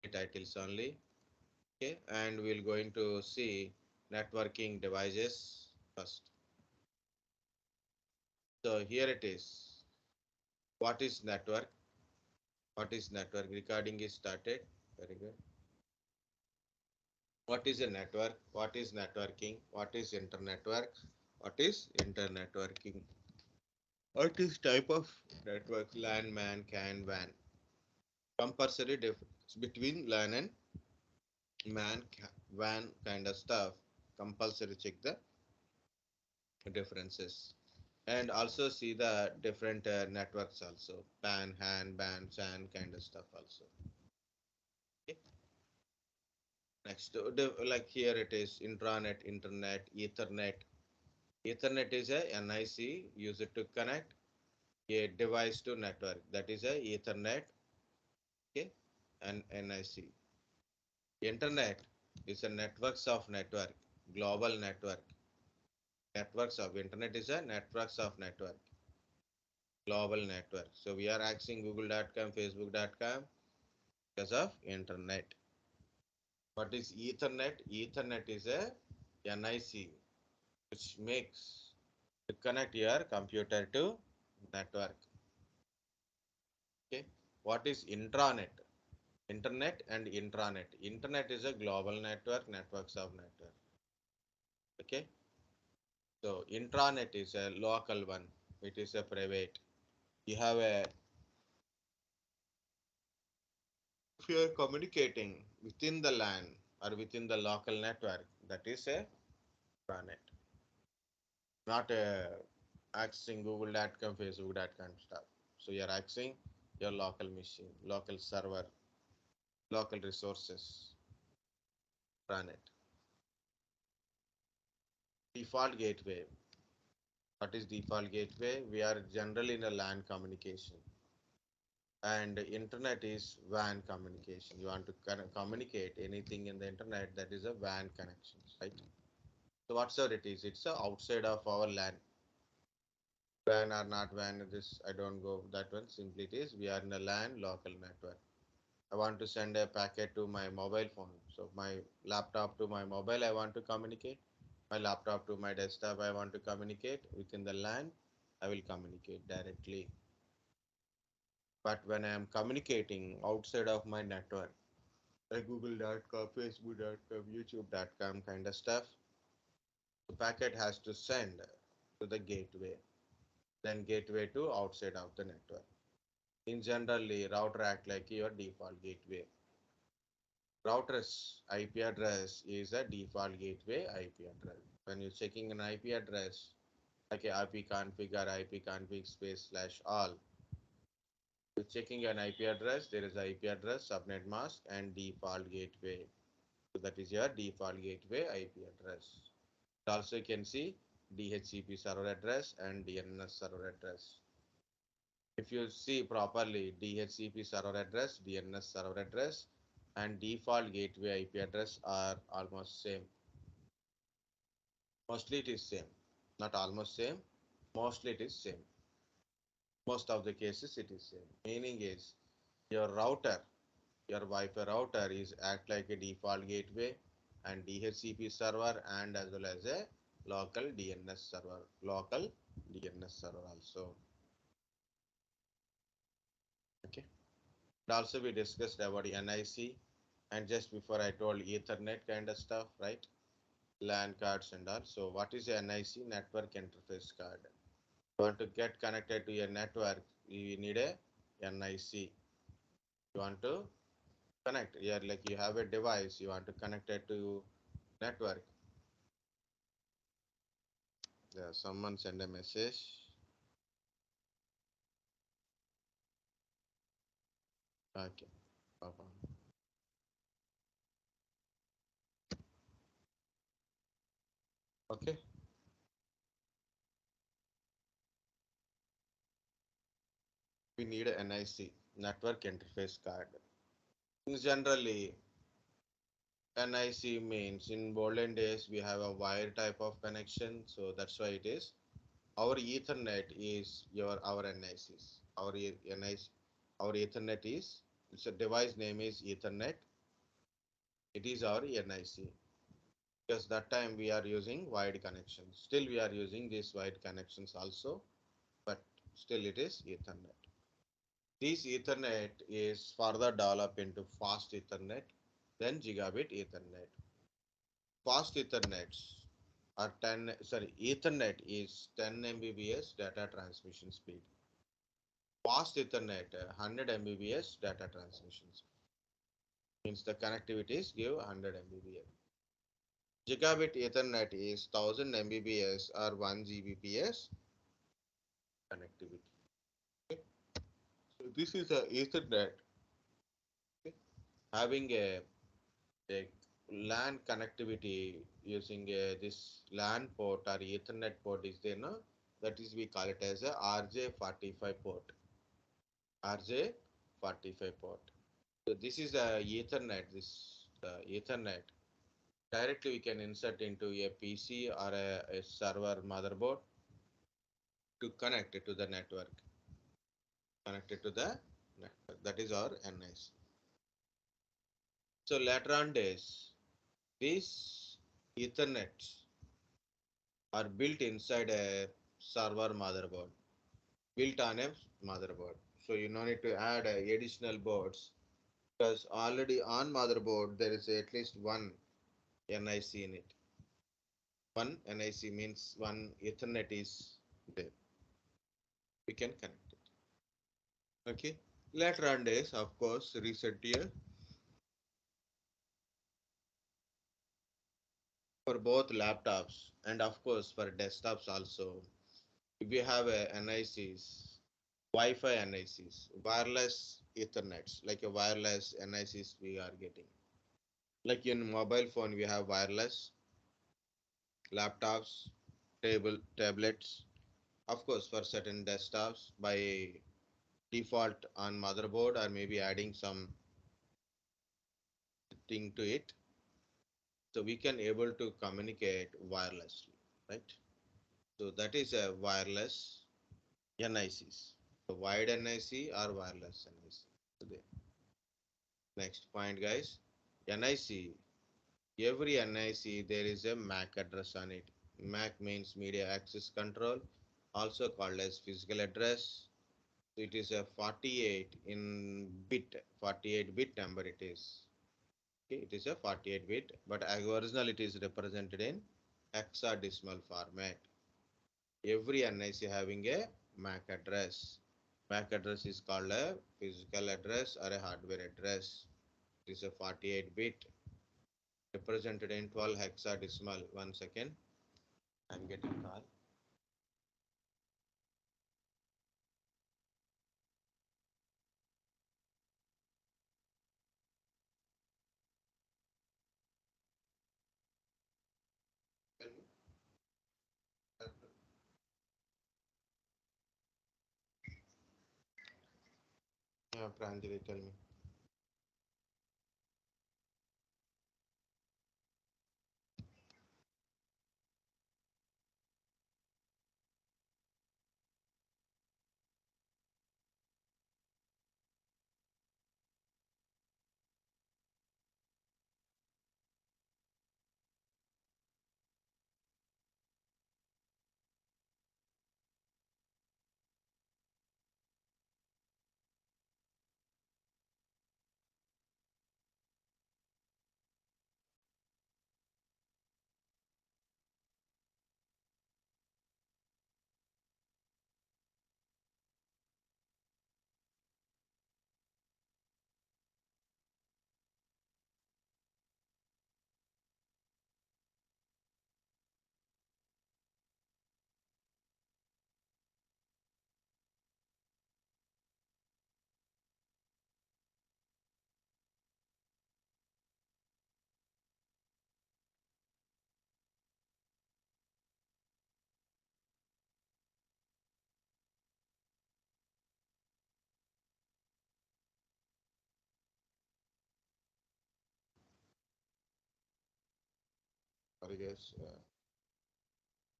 titles only. Okay, and we're going to see networking devices first. So here it is. What is network? What is network? Recording is started. Very good. What is a network? What is networking? What is internetwork? What is internetworking? What is type of network? LAN, MAN, CAN, WAN. Compulsory difference between LAN and MAN, WAN kind of stuff. Compulsory check the differences. And also see the different networks also. PAN, HAN, BAN, SAN kind of stuff also. Okay. Next, like here it is intranet, internet, Ethernet. Ethernet is a NIC used to connect a device to network. That is a Ethernet, okay, and NIC. Internet is a networks of network, global network. Networks of internet is a networks of network, global network. So we are accessing google.com, facebook.com because of internet. What is Ethernet? Ethernet is a NIC which makes to connect your computer to network. Okay. What is intranet? Internet and intranet. Internet is a global network, networks of network. Okay. So intranet is a local one. It is a private. You have a if you are communicating within the LAN or within the local network, that is a intranet. Not accessing google.com, facebook.com stuff. So you're accessing your local machine, local server, local resources, run it. Default gateway. What is default gateway? We are generally in a LAN communication. And internet is WAN communication. You want to communicate anything in the internet, that is a WAN connection, right? So whatsoever it is, it's outside of our LAN. WAN or not WAN, this I don't go that one. Simply it is we are in a LAN local network. I want to send a packet to my mobile phone. So my laptop to my mobile, I want to communicate. My laptop to my desktop, I want to communicate. Within the LAN, I will communicate directly. But when I am communicating outside of my network, like google.com, facebook.com, youtube.com kind of stuff, the packet has to send to the gateway, then gateway to outside of the network. In generally, router act like your default gateway. Router's IP address is a default gateway IP address. When you're checking an IP address, like a ipconfig or ipconfig space slash all, you're checking an IP address, there is IP address, subnet mask, and default gateway. So that is your default gateway IP address. Also, you can see DHCP server address and DNS server address. If you see properly, DHCP server address, DNS server address, and default gateway IP address are almost same. Mostly it is same, not almost same. Mostly it is same. Most of the cases it is same. Meaning is your router, your Wi-Fi router is act like a default gateway and DHCP server and as well as a local DNS server, local DNS server also. Okay. And also we discussed about NIC and just before I told Ethernet kind of stuff, right? LAN cards and all. So what is a NIC? Network interface card. You want to get connected to your network, you need a NIC. You want to connect, yeah, like you have a device, you want to connect it to network. Yeah, someone send a message. Okay. Okay. We need a NIC, network interface card. Generally, NIC means in olden days we have a wire type of connection, so that's why it is. Our Ethernet is our NICs. Our NIC, our Ethernet is, it's a device name is Ethernet. It is our NIC. Because that time we are using wide connections. Still we are using these wide connections also, but still it is Ethernet. This Ethernet is further developed into fast Ethernet, then gigabit Ethernet. Fast Ethernets are 10, sorry, Ethernet is 10 Mbps data transmission speed. Fast Ethernet 100 Mbps data transmission speed. Means the connectivities give 100 Mbps. Gigabit Ethernet is 1000 Mbps or 1 Gbps connectivity. Okay. So this is a Ethernet, okay, having a LAN connectivity using this LAN port or Ethernet port is there, no? That is we call it as a RJ45 port. RJ45 port. So this is the Ethernet. This Ethernet directly we can insert into a PC or a server motherboard to connect it to the network. Connected to the network. That is our NIC. So later on days, these Ethernets are built inside a server motherboard, built on a motherboard. So you no need to add additional boards because already on motherboard there is at least one NIC in it. One NIC means one Ethernet is there. We can connect it. Okay. Later on days, of course, recent year for both laptops and of course for desktops also. We have a NICs, Wi-Fi NICs, wireless Ethernets, like a wireless NICs we are getting. Like in mobile phone, we have wireless, laptops, tablets. Of course, for certain desktops, by default on motherboard or maybe adding some thing to it, so we can able to communicate wirelessly, right? So that is a wireless NICs. So wide NIC or wireless NIC. So next point, guys. NIC. Every NIC there is a MAC address on it. MAC means media access control, also called as physical address. So it is a 48 in bit, 48 bit number it is. Okay, it is a 48 bit, but original it is represented in hexadecimal format. Every NIC having a MAC address. MAC address is called a physical address or a hardware address. It is a 48 bit represented in 12 hexadecimal. 1 second, I'm getting call. Yeah, Pranjali, tell me. Sorry, guys.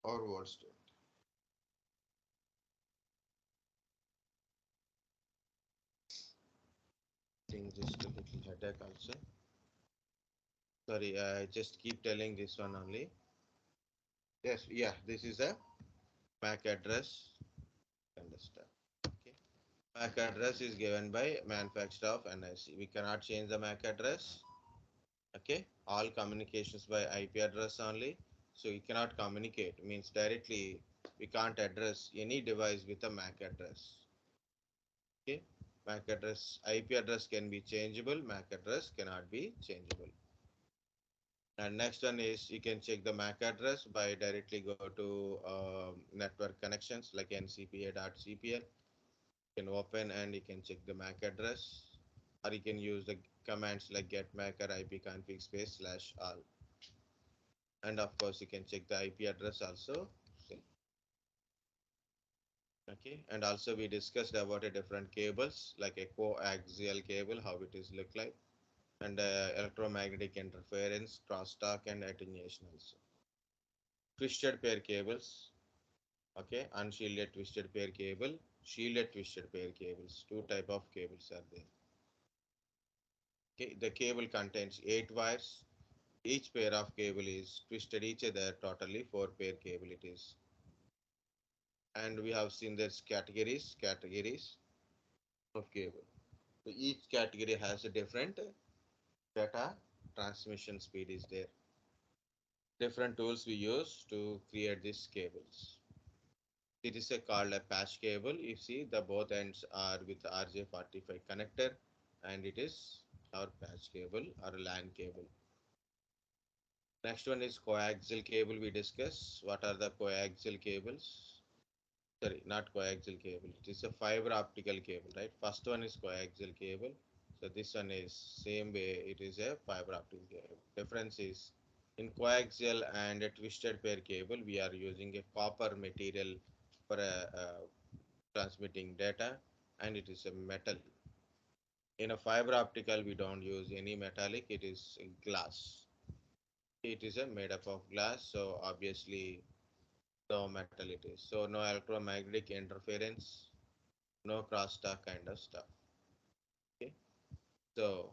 Or words. Think just a little headache also. Sorry, I just keep telling this one only. Yes, yeah, this is a MAC address. Understand? Okay. MAC address is given by manufacturer of NIC. We cannot change the MAC address. Okay, all communications by IP address only. So you cannot communicate. Means directly we can't address any device with a MAC address. Okay, MAC address, IP address can be changeable. MAC address cannot be changeable. And next one is you can check the MAC address by directly go to network connections like ncpa.cpl. You can open and you can check the MAC address, or you can use the commands like get MAC or ipconfig space slash all. And of course, you can check the IP address also. See. Okay, and also we discussed about a different cables like a coaxial cable, how it is look like, and electromagnetic interference, crosstalk, and attenuation also. Twisted pair cables. Okay, unshielded twisted pair cable, shielded twisted pair cables. Two type of cables are there. Okay, the cable contains 8 wires. Each pair of cable is twisted each other. Totally 4 pair cable it is. And we have seen there's categories of cable. So each category has a different data transmission speed is there. Different tools we use to create these cables. It is a called a patch cable. You see the both ends are with RJ45 connector, and it is our patch cable or LAN cable. Next one is coaxial cable we discuss. What are the coaxial cables? Sorry, not coaxial cable. It is a fiber optical cable, right? First one is coaxial cable. So this one is same way. It is a fiber optic cable. Difference is in coaxial and a twisted pair cable, we are using a copper material for transmitting data, and it is a metal. In a fiber optical, we don't use any metallic. It is glass. It is a made up of glass. So obviously, no metal it is. So no electromagnetic interference, no crosstalk kind of stuff. Okay. So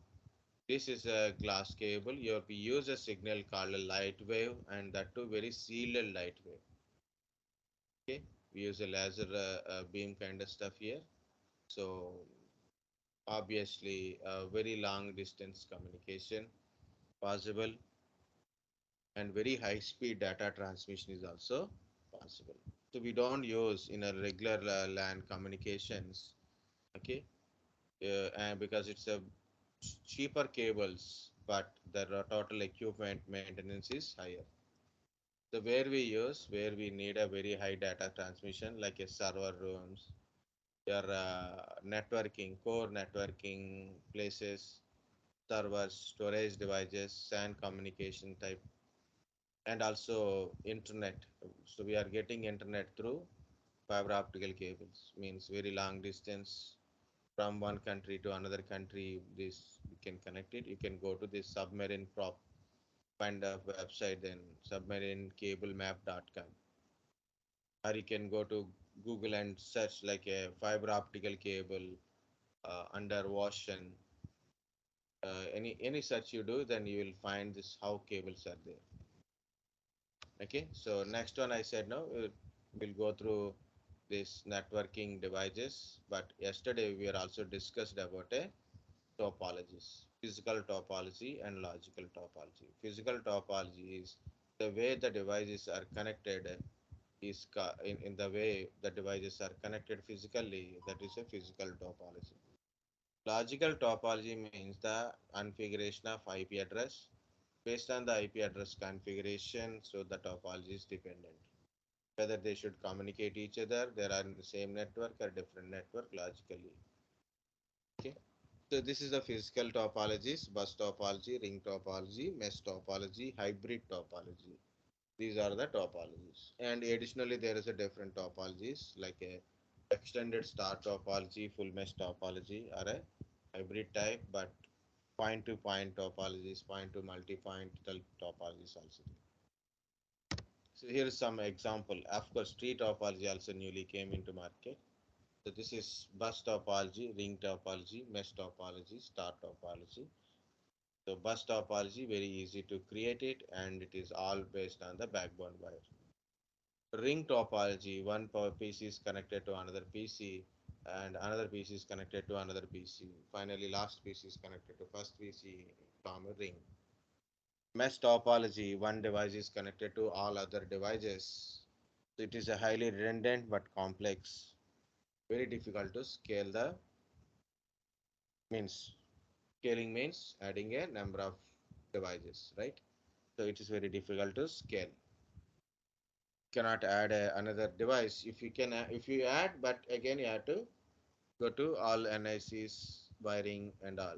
this is a glass cable. We use a signal called a light wave, and that too very sealed light wave. Okay. We use a laser beam kind of stuff here. So obviously, very long distance communication possible, and very high speed data transmission is also possible. So we don't use in a regular LAN communications. Okay. And because it's a cheaper cables, but the total equipment maintenance is higher. So where we need a very high data transmission, like a server rooms, your core networking places, servers, storage devices, SAN communication type, and also internet. So we are getting internet through fiber optical cables, means very long distance from one country to another country. This you can connect it. You can go to this submarine prop, find a website, then submarinecablemap.com, or you can go to Google and search like a fiber optical cable under ocean. Any search you do, then you will find this how cables are there. Okay, so next one I said no, we'll go through this networking devices. But yesterday we are also discussed about a topologies, physical topology and logical topology. Physical topology is the way the devices are connected in the way the devices are connected physically, that is a physical topology. Logical topology means the configuration of IP address. Based on the IP address configuration, so the topology is dependent. Whether they should communicate each other, they are in the same network or different network logically. Okay. So this is the physical topologies: bus topology, ring topology, mesh topology, hybrid topology. These are the topologies. And additionally, there is a different topologies like a extended star topology, full mesh topology, or a hybrid type, but point to point topologies, point to multi-point topologies also. So here is some example. Of course, tree topology also newly came into market. So this is bus topology, ring topology, mesh topology, star topology. So bus topology, very easy to create it, and it is all based on the backbone wire. Ring topology, one power PC is connected to another PC, and another PC is connected to another PC. Finally, last PC is connected to first PC, form a ring. Mesh topology, one device is connected to all other devices. So it is a highly redundant but complex, very difficult to scale the means. Scaling means adding a number of devices, right? So it is very difficult to scale. Cannot add another device. If you can, if you add, but again you have to go to all NICs, wiring and all.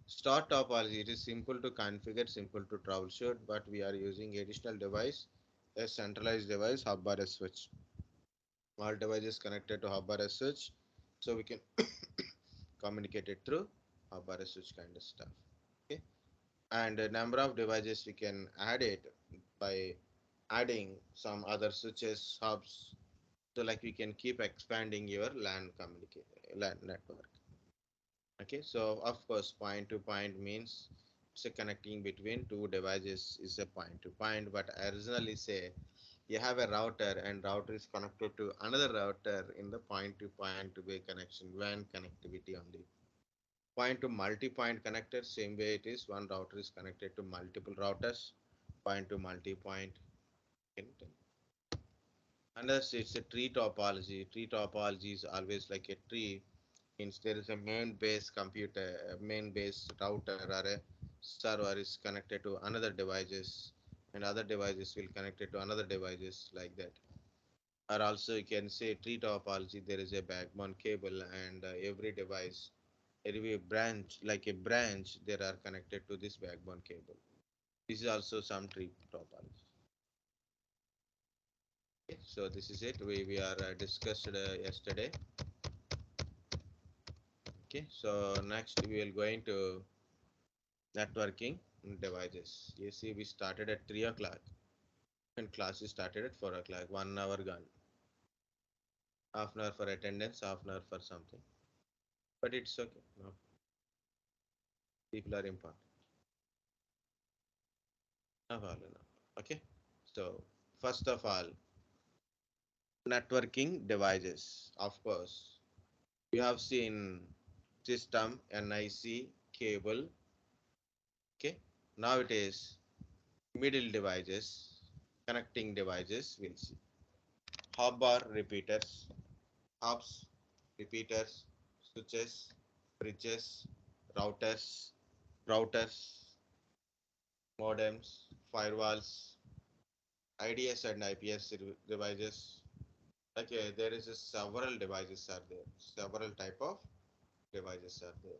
Start topology. It is simple to configure, simple to troubleshoot, but we are using additional device, a centralized device, hub or a switch. All devices connected to hub or a switch, so we can communicate it through hub or a switch kind of stuff. Okay, and a number of devices we can add it by adding some other switches, hubs, so like we can keep expanding your LAN LAN network. Okay, so of course, point to point means it's a connecting between two devices is a point to point. But I originally say you have a router and router is connected to another router in the point to point way connection, WAN connectivity only. Point to multi-point connector, same way it is. One router is connected to multiple routers, point to multi-point. Unless it's a tree topology. Tree topology is always like a tree. Means there is a main base computer, a main base router or a server is connected to another devices, and other devices will connect it to another devices like that. Or also you can say tree topology. There is a backbone cable, and every device, every branch like a branch, there are connected to this backbone cable. This is also some tree topology. Okay, so this is it. We are discussed yesterday. Okay, so next we will going to networking devices. You see, we started at 3 o'clock and classes started at 4 o'clock. 1 hour gone. Half an hour for attendance, half an hour for something. But it's okay. No, people are important. No problem. No. Okay. So first of all, networking devices. Of course, you have seen system, NIC, cable. Okay. Now it is middle devices, connecting devices. We'll see. Hub or repeaters, hubs, repeaters, switches, bridges, routers, routers, modems, firewalls, IDS and IPS devices. Okay, there is a several devices are there. Several type of devices are there.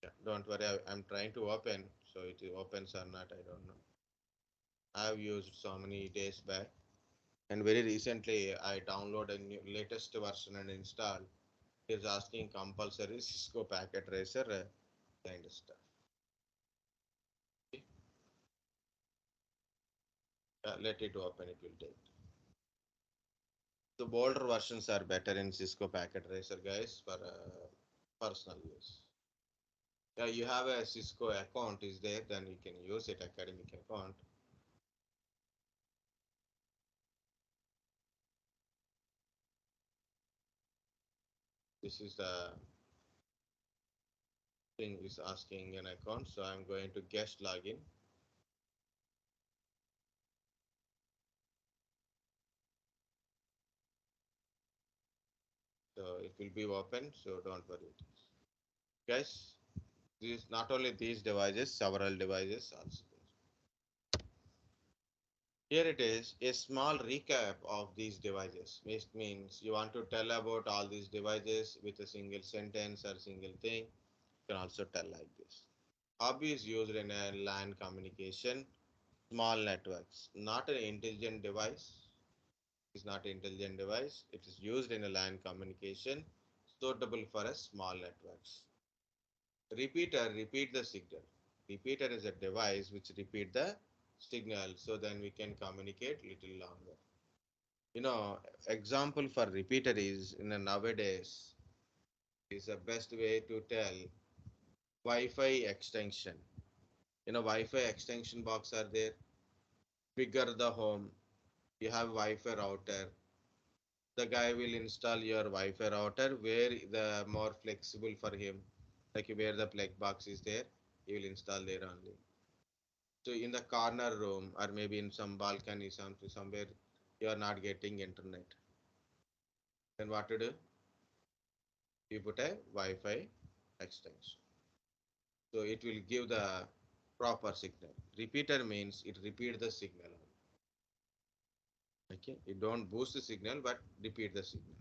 Yeah, don't worry, I'm trying to open. So it opens or not, I don't know. I have used so many days back. And very recently, I downloaded a new latest version and installed. It's asking compulsory Cisco packet tracer kind of stuff. Okay. Let it open, it will take. The older versions are better in Cisco packet tracer, guys, for personal use. Yeah, you have a Cisco account is there, then you can use it, academic account. This is the thing is asking an account, so I'm going to guest login. So it will be open, so don't worry. Guys, these not only these devices, several devices also. Here it is, a small recap of these devices, which means you want to tell about all these devices with a single sentence or single thing. You can also tell like this. Hub is used in a LAN communication, small networks, not an intelligent device. It's not an intelligent device. It is used in a LAN communication, suitable for a small networks. Repeater, repeat the signal. Repeater is a device which repeat the signal, so then we can communicate little longer. You know, example for repeater is in a nowadays is the best way to tell Wi-Fi extension. You know, Wi-Fi extension box are there. Bigger the home, you have Wi-Fi router. The guy will install your Wi-Fi router where the more flexible for him, like where the plug box is there, he will install there only. So in the corner room or maybe in some balcony, somewhere you are not getting internet. Then what to do? You put a Wi-Fi extension. So it will give the proper signal. Repeater means it repeat the signal. Okay, you don't boost the signal but repeat the signal.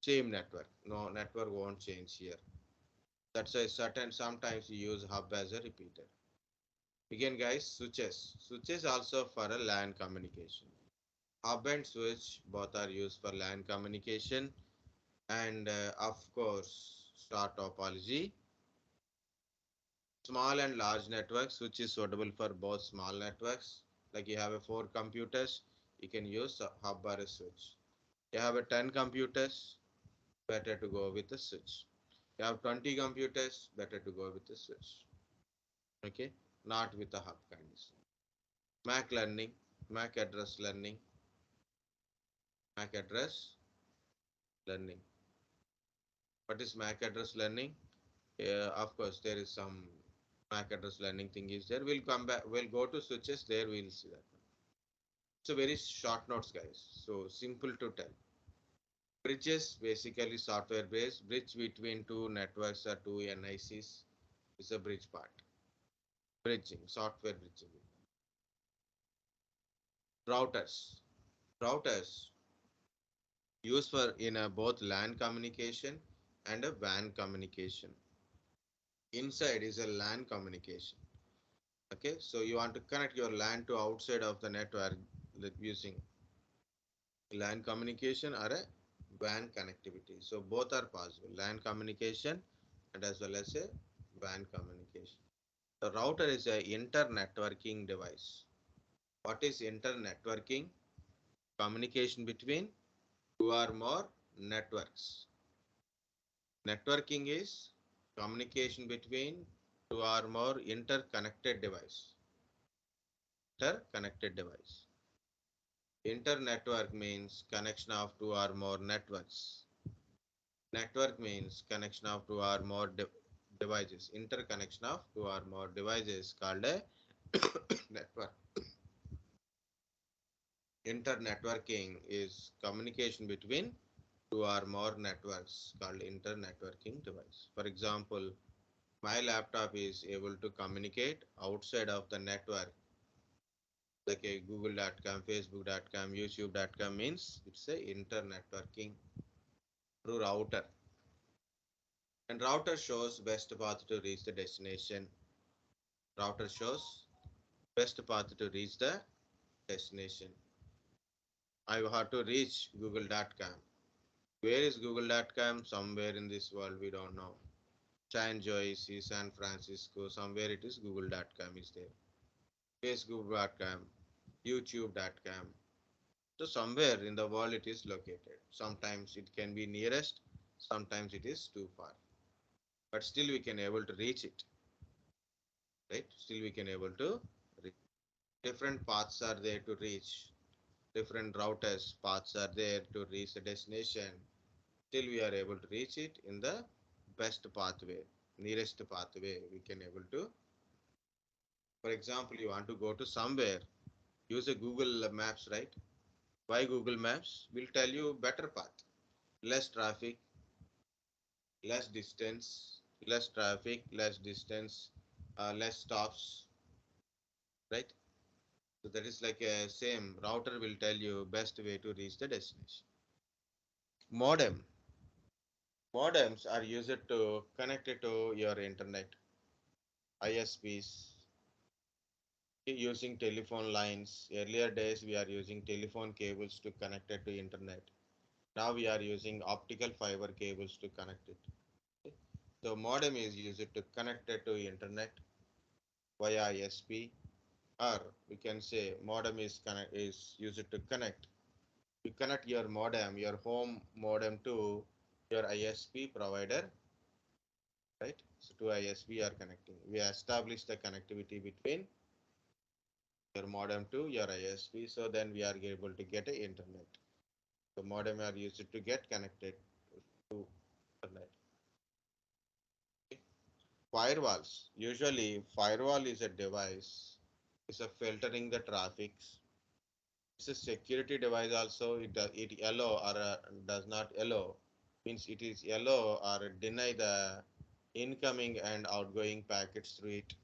Same network. No network won't change here. That's a certain sometimes you use hub as a repeater. Again guys, switches. Switches also for a LAN communication. Hub and switch both are used for LAN communication and of course star topology. Small and large networks which is suitable for both small networks. Like you have a 4 computers, you can use a hub or a switch. You have a 10 computers, better to go with the switch. You have 20 computers, better to go with the switch. Okay, not with the hub condition. MAC learning, MAC address learning, MAC address learning. What is MAC address learning? Of course, there is some MAC address learning thing is there. We'll come back. We'll go to switches. There we'll see that. So very short notes, guys. So simple to tell. Bridges basically software based. Bridge between two networks or two NICs is a bridge part. Bridging, software bridging. Routers. Routers used for in a both LAN communication and a WAN communication. Inside is a LAN communication. Okay, so you want to connect your LAN to outside of the network using LAN communication or a WAN connectivity. So both are possible, LAN communication and as well as a WAN communication. The router is a internetworking device. What is internetworking? Communication between two or more networks. Networking is communication between two or more interconnected device. Interconnected device. Internetwork means connection of two or more networks. Network means connection of two or more devices. Interconnection of two or more devices called a network. Internetworking is communication between two or more networks called internetworking device. For example, my laptop is able to communicate outside of the network like a google.com, facebook.com, youtube.com means it's a internetworking through router. And router shows best path to reach the destination. Router shows best path to reach the destination. I have to reach google.com. Where is google.com? Somewhere in this world we don't know. San Jose, San Francisco, somewhere it is google.com is there. Facebook.com, youtube.com. So somewhere in the world it is located. Sometimes it can be nearest, sometimes it is too far. But still we can able to reach it. Right? Still we can able to reach. Different paths are there to reach. Different routers paths are there to reach the destination. Till we are able to reach it in the best pathway, nearest pathway we can able to. For example, you want to go to somewhere, use a Google Maps, right? Why Google Maps? Will tell you better path, less traffic, less distance, less traffic, less distance, less stops, right? So that is like a same router will tell you best way to reach the destination. Modem. Modems are used to connect it to your internet, ISPs, using telephone lines. Earlier days we are using telephone cables to connect it to internet. Now we are using optical fiber cables to connect it. Okay. So modem is used to connect it to internet via ISP. or we can say modem is used to connect. You connect your modem, your home modem to your ISP provider, right? So to ISP are connecting. We establish the connectivity between your modem to your ISP, so then we are able to get a internet. The modem are used to get connected to internet. Okay. Firewalls. Usually, firewall is a device. It's a filtering the traffic. It's a security device also. It allow or does not allow. Means it is allow or deny the incoming and outgoing packets through it.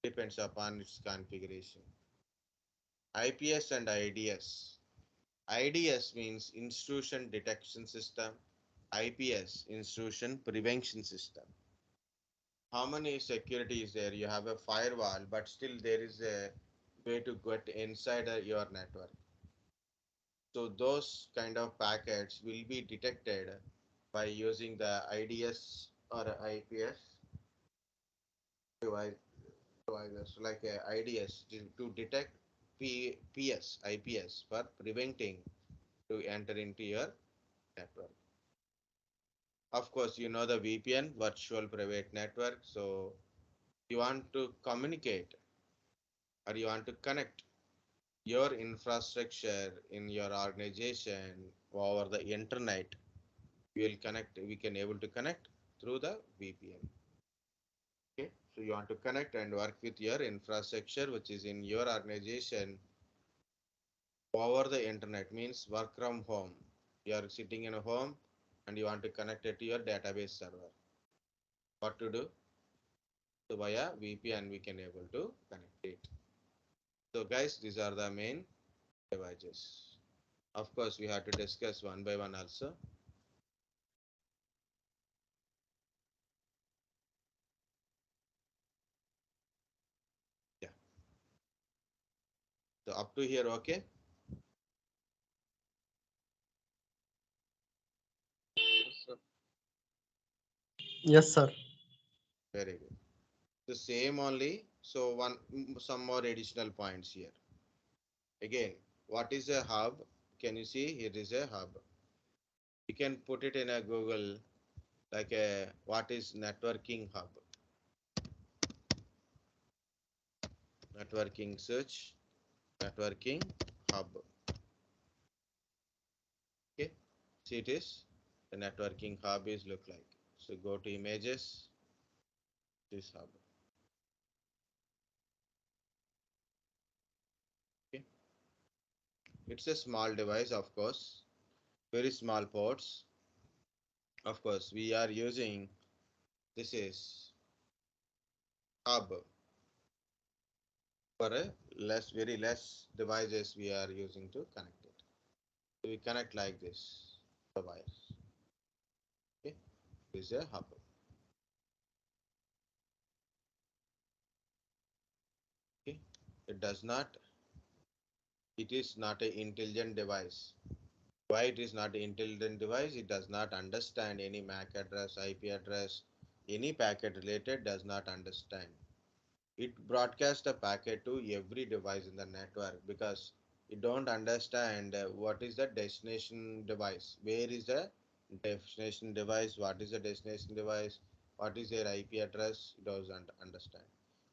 Depends upon its configuration. IPS and IDS. IDS means intrusion detection system. IPS, intrusion prevention system. How many security is there? You have a firewall, but still there is a way to get inside your network. So those kind of packets will be detected by using the IDS or IPS device, devices like a IDS to detect PS, IPS for preventing to enter into your network. Of course, you know the VPN, virtual private network. So you want to communicate or you want to connect your infrastructure in your organization over the internet. We can able to connect through the VPN. Okay, so you want to connect and work with your infrastructure which is in your organization over the internet, means work from home. You are sitting in a home and you want to connect it to your database server. What to do? So via VPN we can able to connect it. So guys, these are the main devices. Of course, we have to discuss one by one also. Yeah. So up to here, okay? Yes, sir. Yes, sir. Very good. The same only. So some more additional points here. Again, what is a hub? Can you see? Here is a hub. You can put it in a Google like a what is networking hub? Networking search, networking hub. Okay. See it is the networking hub is look like. So go to images, this hub. Okay. It's a small device, of course, very small ports. Of course, we are using this is hub for a very less devices we are using to connect it. So we connect like this, the wires. Okay, this is a hub. Okay, it does not. It is not an intelligent device. Why it is not an intelligent device? It does not understand any MAC address, IP address, any packet related does not understand. It broadcasts a packet to every device in the network because it don't understand what is the destination device, where is the destination device, what is the destination device, what is their IP address, it doesn't understand.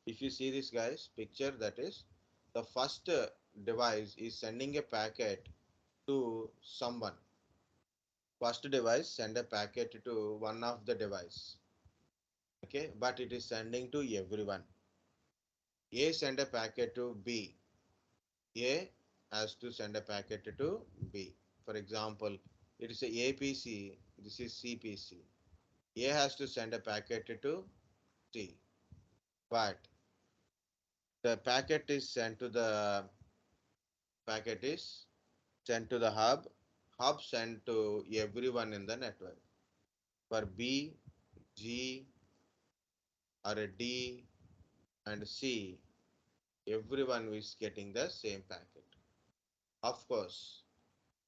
If you see this guys picture, that is the first device is sending a packet to someone. First device send a packet to one of the device, okay, but it is sending to everyone. A send a packet to B. A has to send a packet to B. For example, it is a APC, this is CPC. A has to send a packet to C. But the packet is sent to the hub. Hub sent to everyone in the network. For B, G, or a D and C, everyone is getting the same packet. Of course,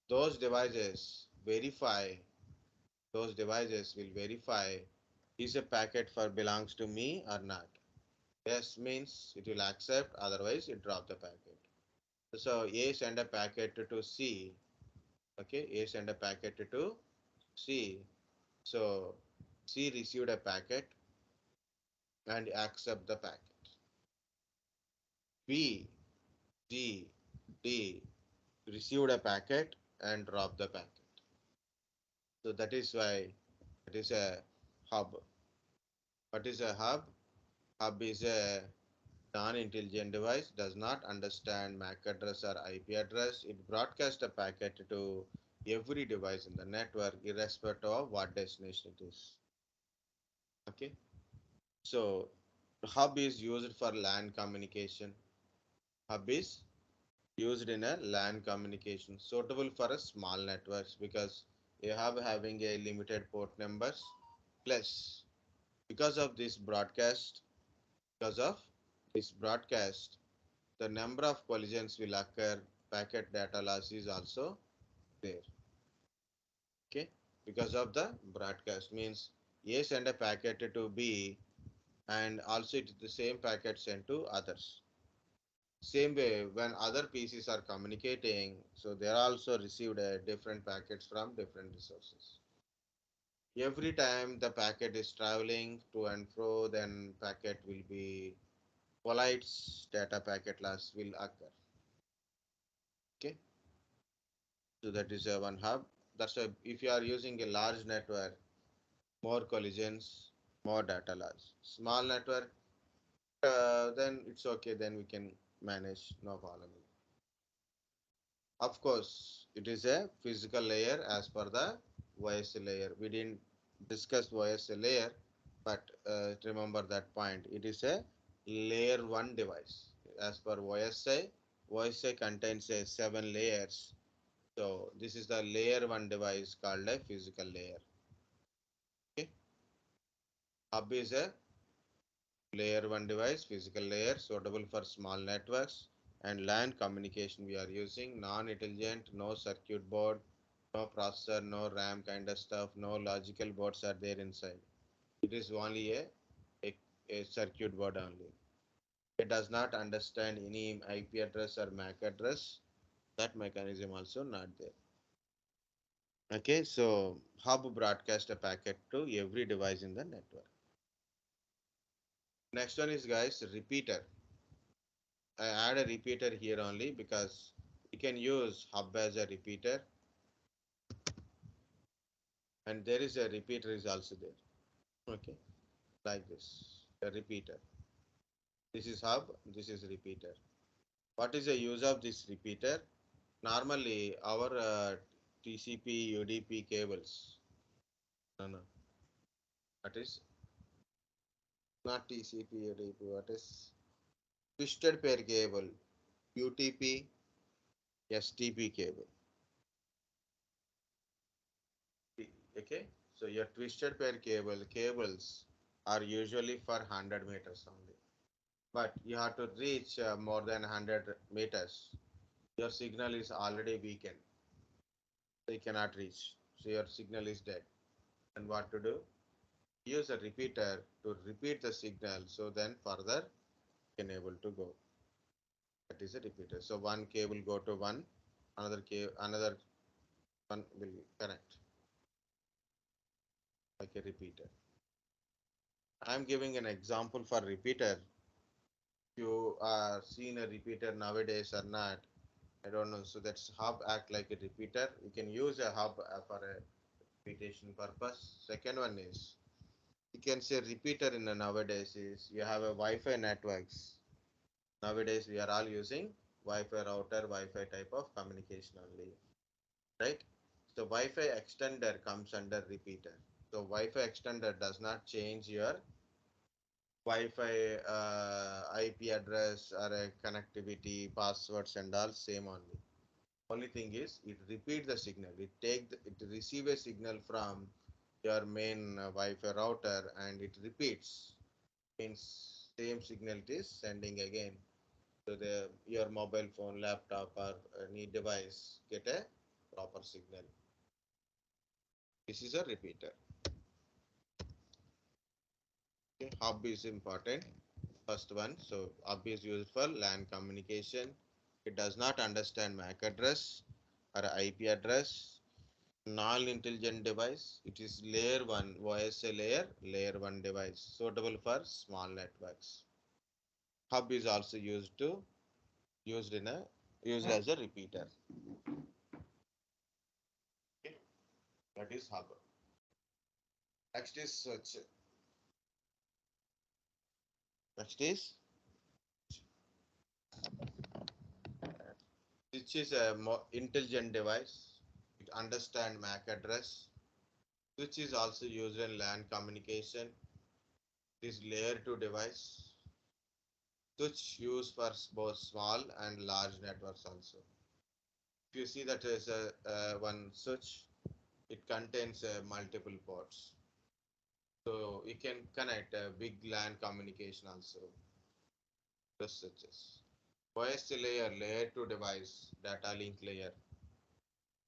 those devices verify those devices will verify is a packet for belongs to me or not. Yes means it will accept, otherwise it drop the packet. So A send a packet to C. Okay, A send a packet to C. So C received a packet and accept the packet. B, D, D received a packet and drop the packet. So that is why it is a hub. What is a hub? Hub is a non-intelligent device, does not understand MAC address or IP address. It broadcasts a packet to every device in the network, irrespective of what destination it is. Okay. So hub is used for LAN communication. Hub is used in a LAN communication, suitable for a small networks because a hub having a limited port numbers. Plus, because of this broadcast, because of this broadcast, the number of collisions will occur. Packet data loss is also there. Okay, because of the broadcast means A send a packet to B, and also it is the same packet sent to others. Same way, when other PCs are communicating, so they are also received different packets from different resources. Every time the packet is traveling to and fro, then packet will be collide, data packet loss will occur. Okay, so that is a one hub. That's a, if you are using a large network, more collisions, more data loss. Small network, then it's okay. Then we can manage, no problem. Of course, it is a physical layer as per the OSI layer. We didn't discuss OSI layer, but remember that point. It is a layer 1 device. As per OSI, OSI contains a 7 layers. So this is the layer 1 device called a physical layer. Okay. Hub is a layer 1 device, physical layer, suitable for small networks and LAN communication. We are using non-intelligent, no circuit board, no processor, no RAM kind of stuff, no logical boards are there inside. It is only a circuit board only. It does not understand any IP address or MAC address. That mechanism also not there. Okay, so hub broadcast a packet to every device in the network. Next one is guys repeater. I add a repeater here only because we can use hub as a repeater, and there is a repeater is also there. Okay, like this, a repeater. This is hub, this is repeater. What is the use of this repeater? Normally, our TCP UDP cables. No, no, that is not TCP UDP. What is twisted pair cable? UTP STP cable. Okay, so your twisted pair cables are usually for 100 meters only, but you have to reach more than 100 meters. Your signal is already weakened, so you cannot reach. So your signal is dead. And what to do? Use a repeater to repeat the signal, so then further you can able to go. That is a repeater. So one cable go to one, another one will connect like a repeater. I am giving an example for repeater. You are seeing a repeater nowadays or not, I don't know. So that's hub act like a repeater. You can use a hub for a repetition purpose. Second one is you can say repeater in a nowadays is you have a Wi-Fi networks. Nowadays we are all using Wi-Fi router, Wi-Fi type of communication only, right? So Wi-Fi extender comes under repeater. So Wi-Fi extender does not change your Wi-Fi IP address or connectivity, passwords and all same only. Only thing is it repeat the signal. It receive a signal from your main Wi-Fi router and it repeats. Means same signal it is sending again. So the your mobile phone, laptop or any device get a proper signal. This is a repeater. Okay. Hub is important. First one, so hub is used for LAN communication. It does not understand MAC address or IP address. Non-intelligent device. It is layer 1 OSA layer 1 device suitable for small networks. Hub is also used in a used as a repeater. Okay, that is hub. Next is switch. Next is switch is a more intelligent device. It understand MAC address. Switch is also used in LAN communication. This layer 2 device. Switch used for both small and large networks also. If you see that there is a one switch, it contains multiple ports. So you can connect a big LAN communication also. The switches. OSC layer 2 device, data link layer.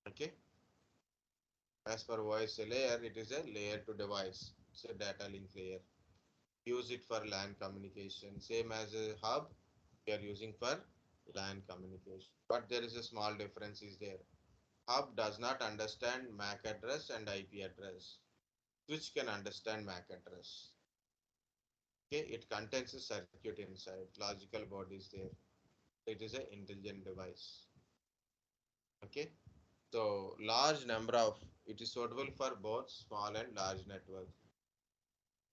Okay. As per OSC layer, it is a layer 2 device. It's a data link layer. Use it for LAN communication. Same as a hub, we are using for LAN communication. But there is a small difference is there. Hub does not understand MAC address and IP address. Switch can understand MAC address. Okay, it contains a circuit inside, logical board is there. It is an intelligent device. Okay, so large number of it is suitable for both small and large network.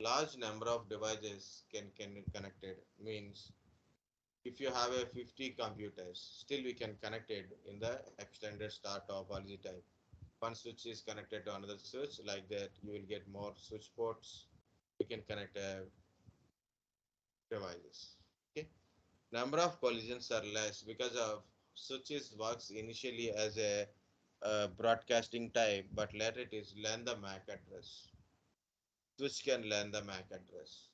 Large number of devices can be connected means if you have a 50 computers, still we can connect it in the extended star topology type. One switch is connected to another switch, like that you will get more switch ports. You can connect devices. Okay. Number of collisions are less because of switches works initially as a broadcasting type, but later it is learn the MAC address. Switch can learn the MAC address.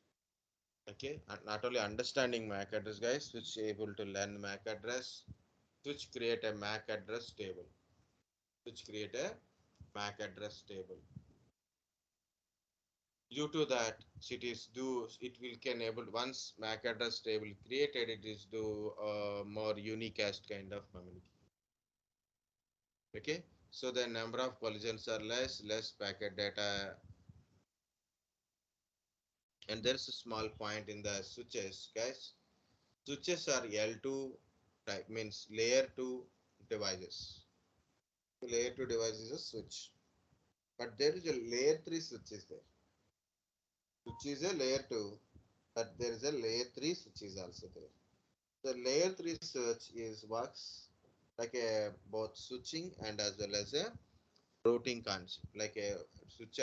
Okay, and not only understanding MAC address, guys, switch able to learn MAC address. Switch create a MAC address table. Switch create a MAC address table. Due to that, it will can able once MAC address table created, it is do more unicast kind of communication. Okay, so the number of collisions are less packet data, and there's a small point in the switches, guys. Switches are L2 type, means layer 2 devices. Layer 2 device is a switch, but there is a layer 3 switch is there. Switch is a layer 2, but there is a layer 3 switch is also there. The layer 3 switch is works like a both switching and as well as a routing concept. Like a switch,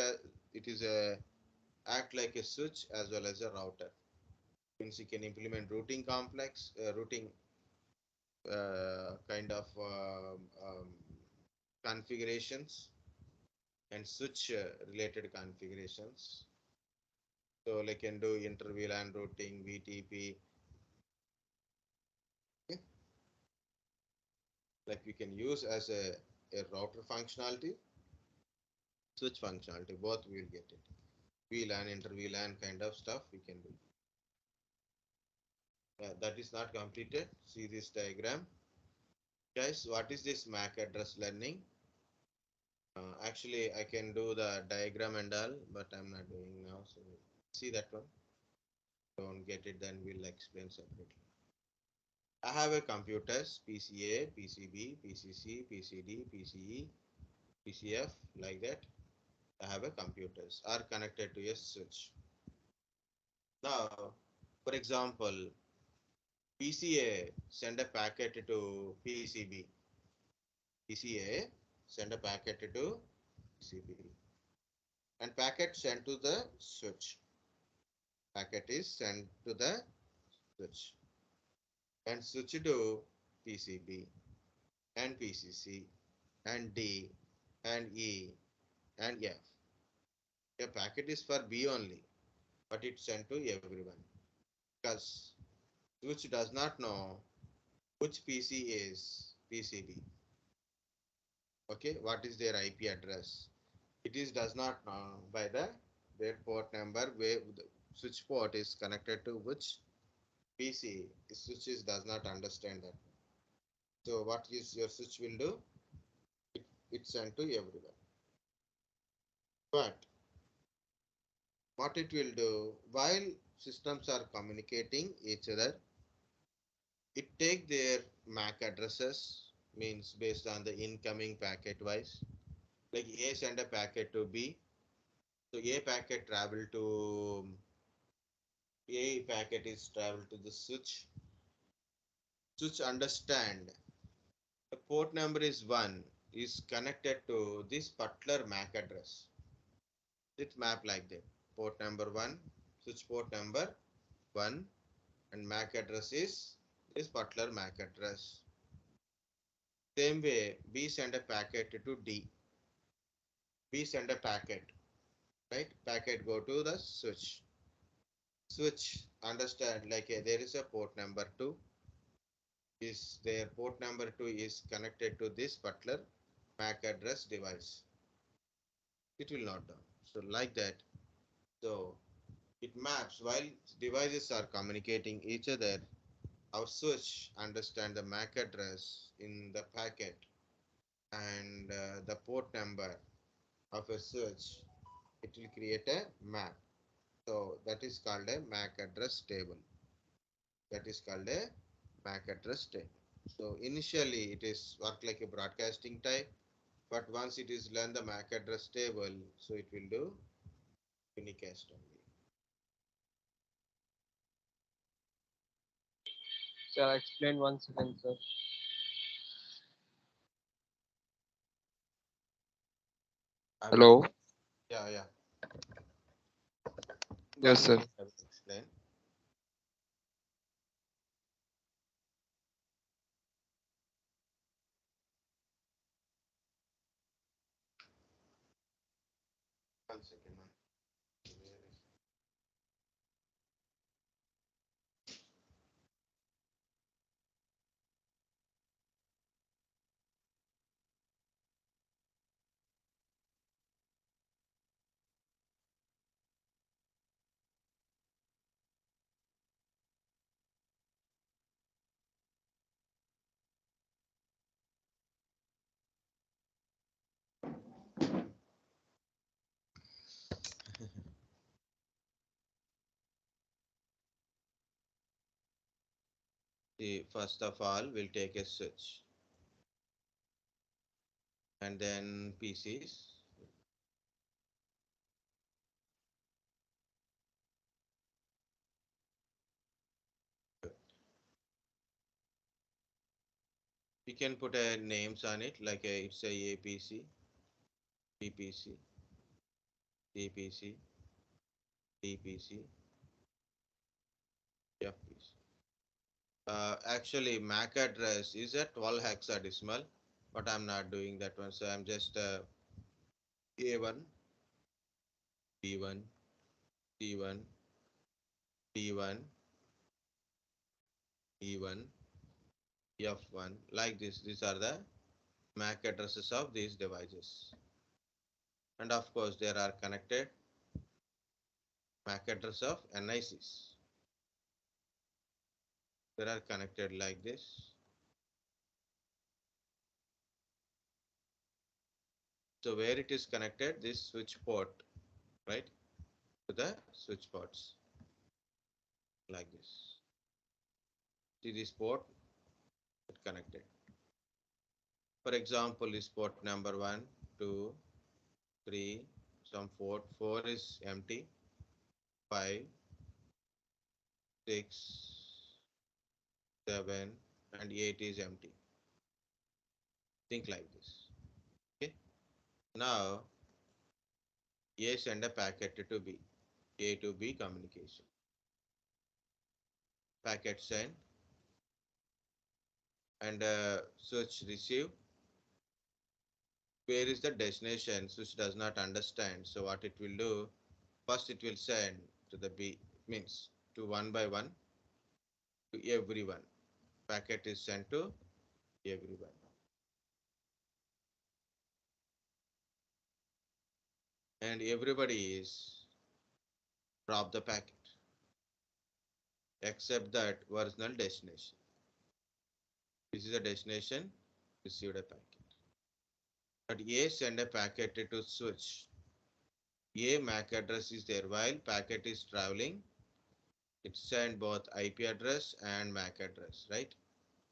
it is a act like a switch as well as a router. Means you can implement routing complex, routing kind of configurations and switch related configurations. So like can do inter VLAN routing, VTP. Okay. Like we can use as a router functionality, switch functionality. Both we will get it. VLAN, inter VLAN kind of stuff we can do. That is not completed. See this diagram. Guys, what is this MAC address learning? Actually, I can do the diagram and all, but I'm not doing now. So see that one. Don't get it, then we'll explain separately. I have a computers PCA, PCB, PCC, PCD, PCE, PCF like that. I have a computers are connected to a switch. Now, for example, PCA send a packet to PCB. PCA send a packet to PCB, and packet sent to the switch. Packet is sent to the switch and switch to PCB and PCC and D and E and F. A packet is for B only, but it's sent to everyone because switch does not know which PC is PCB. Okay, what is their IP address? It is does not know by their port number where the switch port is connected to which PC switches does not understand that. So what is your switch will do? It send to everyone. But what it will do while systems are communicating each other, it take their MAC addresses, means based on the incoming packet wise. Like A send a packet to B, so A packet travel to A packet is travel to the switch. Switch understand the port number is 1 is connected to this particular MAC address. It map like that. Port number 1, switch port number 1, and MAC address is this particular MAC address. Same way, B send a packet to D. B send a packet, right? Packet go to the switch. Switch understand like there is a port number 2. Is their port number 2 is connected to this particular MAC address device. It will not down. So like that. So it maps while devices are communicating each other. Our switch understand the MAC address in the packet and the port number of a switch. It will create a map. So that is called a MAC address table. That is called a MAC address table. So initially it is work like a broadcasting type, but once it is learn the MAC address table, so it will do unicast only. Sir, explain 1 second, sir. I will Hello. yeah yeah. Yes, 1 sir. second I will explain. One second. See, first of all, we'll take a switch and then PCs. We can put a names on it like a, it's a APC, PPC, DPC, DPC, FPC. Actually, MAC address is a 12 hexadecimal, but I'm not doing that one. So I'm just A1, B1, C1, D1, E1, F1, like this. These are the MAC addresses of these devices. And of course, there are connected MAC address of NICs. They are connected like this. So where it is connected, this switch port, right, to the switch ports like this. See this port, it connected. For example, this port number 1, 2, 3, some port 4 is empty, 5, 6, 7, and 8 is empty. Think like this. Okay. Now A send a packet to B. A to B communication. Packet send and switch receive. Where is the destination? Switch does not understand. So what it will do? First it will send to the B, means to one by one to everyone. Packet is sent to everyone. And everybody is drop the packet. except that original destination. This is a destination, received a packet. But A send a packet to switch. A MAC address is there while packet is traveling. It send both IP address and MAC address, right?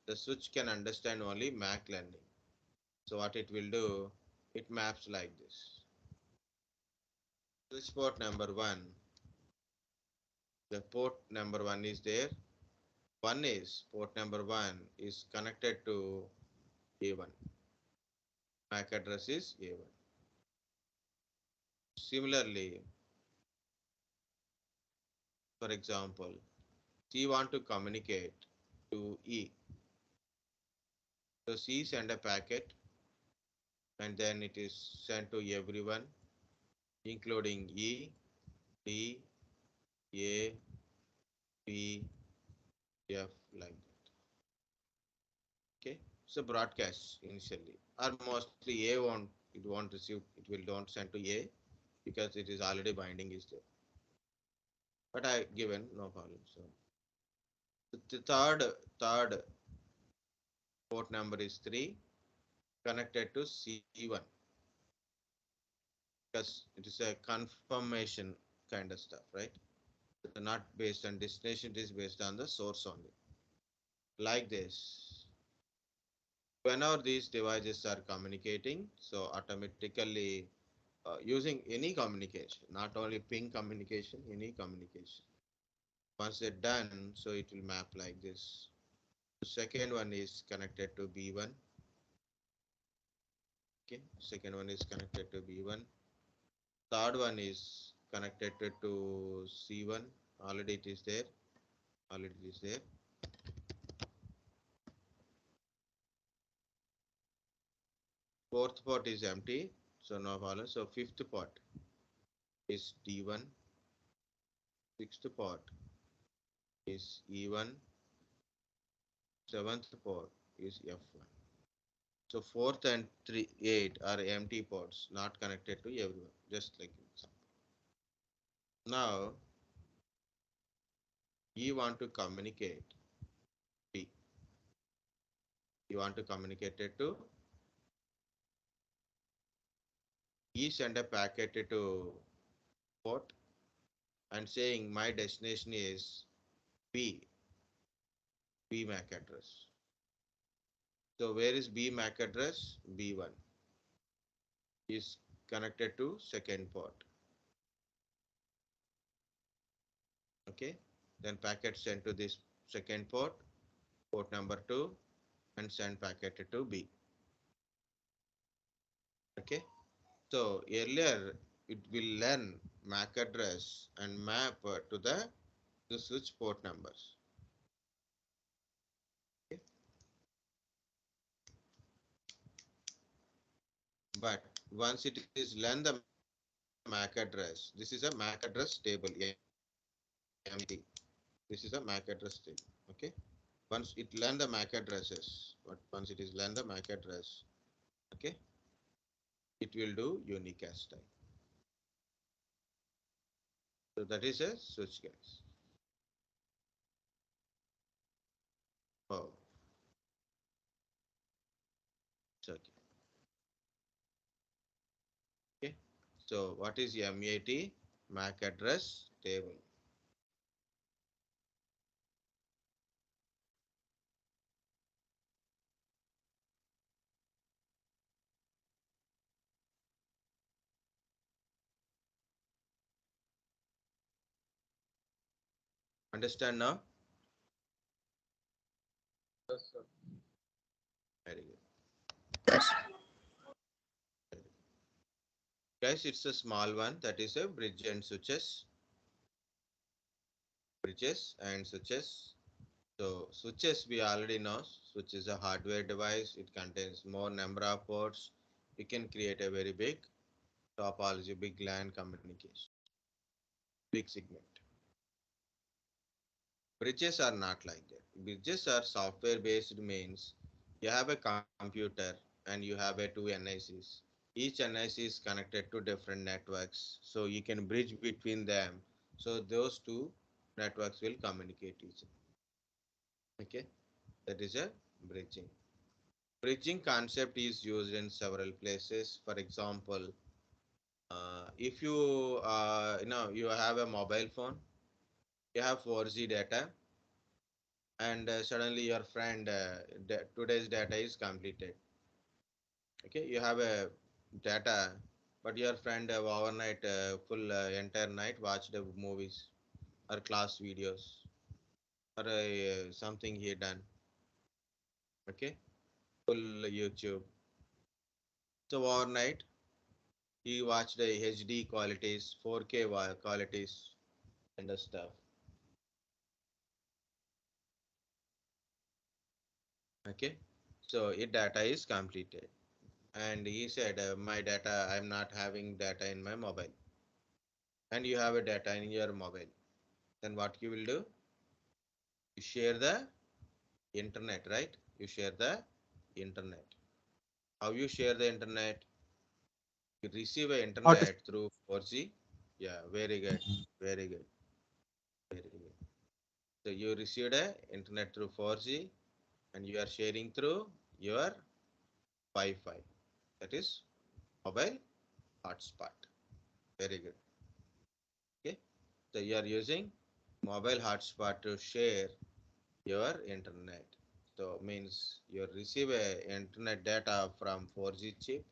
The switch can understand only MAC learning. So what it will do, it maps like this. Switch port number one, the port number one is there. One is port number one is connected to A1. MAC address is A1. Similarly, for example, C want to communicate to E. So C send a packet and then it is sent to everyone, including E, D, A, P, F, like that. Okay, so broadcast initially, or mostly A won't receive, it will don't send to A because it is already binding is there. But I given no problem. So the third port number is 3 connected to C1 because it is a confirmation kind of stuff, right? So not based on destination, it is based on the source only. Like this. Whenever these devices are communicating, so automatically using any communication, not only ping communication, any communication. Once they're done, so it will map like this. The second one is connected to B1. Okay, second one is connected to B1. Third one is connected to C1. Already it is there. Already it is there. Fourth port is empty, so no problem. So fifth port is D1. Sixth port is E1. Seventh port is F1. So fourth and eight are empty ports, not connected to everyone, just like example. Now you want to communicate B. You want to communicate it to E send a packet to port and saying my destination is B, B MAC address. So where is B MAC address? B1 is connected to second port. Okay, then packet sent to this second port, port number 2, and send packet to B. Okay, so earlier it will learn MAC address and map to the switch port numbers. Okay? But once it is learn the MAC address, this is a MAC address table, MT. This is a MAC address table. Okay. Once it learn the MAC addresses, but once it is learn the MAC address, okay, it will do unicast type. So that is a switch, guys. Oh, it's okay. Okay. So what is MAT? MAC address table. Understand now? Yes, sir. Very good. Guys, it's a small one, that is a bridge and switches. Bridges and switches. So switches we already know. Switch is a hardware device. It contains more number of ports. You can create a very big topology, big LAN communication, big segment. Bridges are not like that. Bridges are software based, means you have a computer and you have a two NICs. Each NIC is connected to different networks. So you can bridge between them. So those two networks will communicate each other. Okay, that is a bridging. Bridging concept is used in several places. For example, if you have a mobile phone, you have 4G data, and suddenly your friend today's data is completed. Okay, you have a data, but your friend overnight full entire night watched the movies or class videos or something he done. Okay, full YouTube. So overnight he watched the HD qualities, 4K qualities, and the stuff. Okay, so it data is completed, and he said, "My data, I'm not having data in my mobile, and you have a data in your mobile." Then what you will do? You share the internet, right? You share the internet. How you share the internet? You receive a What is internet through 4G. Yeah, very good, very good, very good. So you received a internet through 4G, and you are sharing through your Wi-Fi. That is mobile hotspot. Very good. Okay. So you are using mobile hotspot to share your internet. So means you receive a internet data from 4G chip.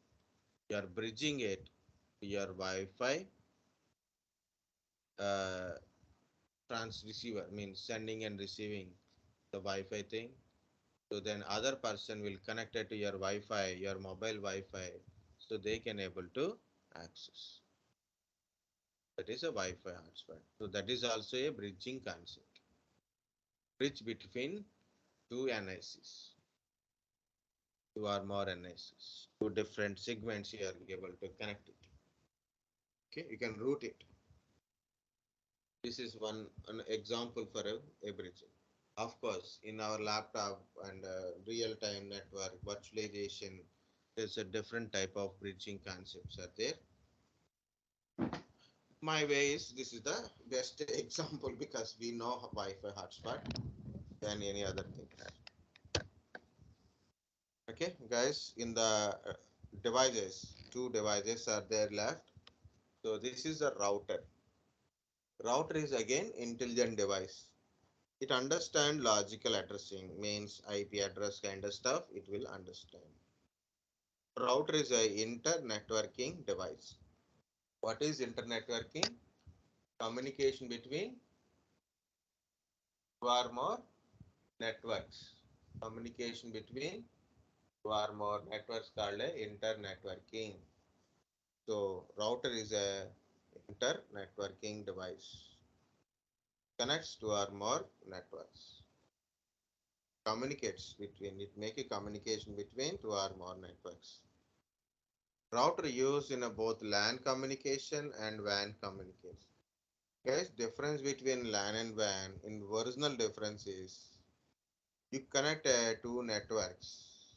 You are bridging it to your Wi-Fi uh, receiver, means sending and receiving the Wi-Fi thing. So then other person will connect it to your Wi-Fi, your mobile Wi-Fi, so they can able to access. That is a Wi-Fi hotspot. So that is also a bridging concept. Bridge between two NICs, two or more NICs, two different segments you are able to connect it. Okay, you can route it. This is one an example for a bridging. Of course, in our laptop and real-time network virtualization, there's a different type of bridging concepts are there. My way is this is the best example because we know Wi-Fi hotspot than any other things. Okay, guys, in the devices, two devices are there left. So this is the router. Router is again intelligent device. It understand logical addressing, means IP address kind of stuff. It will understand. Router is a internetworking device. What is internetworking? Communication between two or more networks. Communication between two or more networks called a internetworking. So router is a internetworking device. Connects two or more networks. Communicates between it, make a communication between two or more networks. Router used in a both LAN communication and WAN communication. Guys, difference between LAN and WAN in original difference is you connect two networks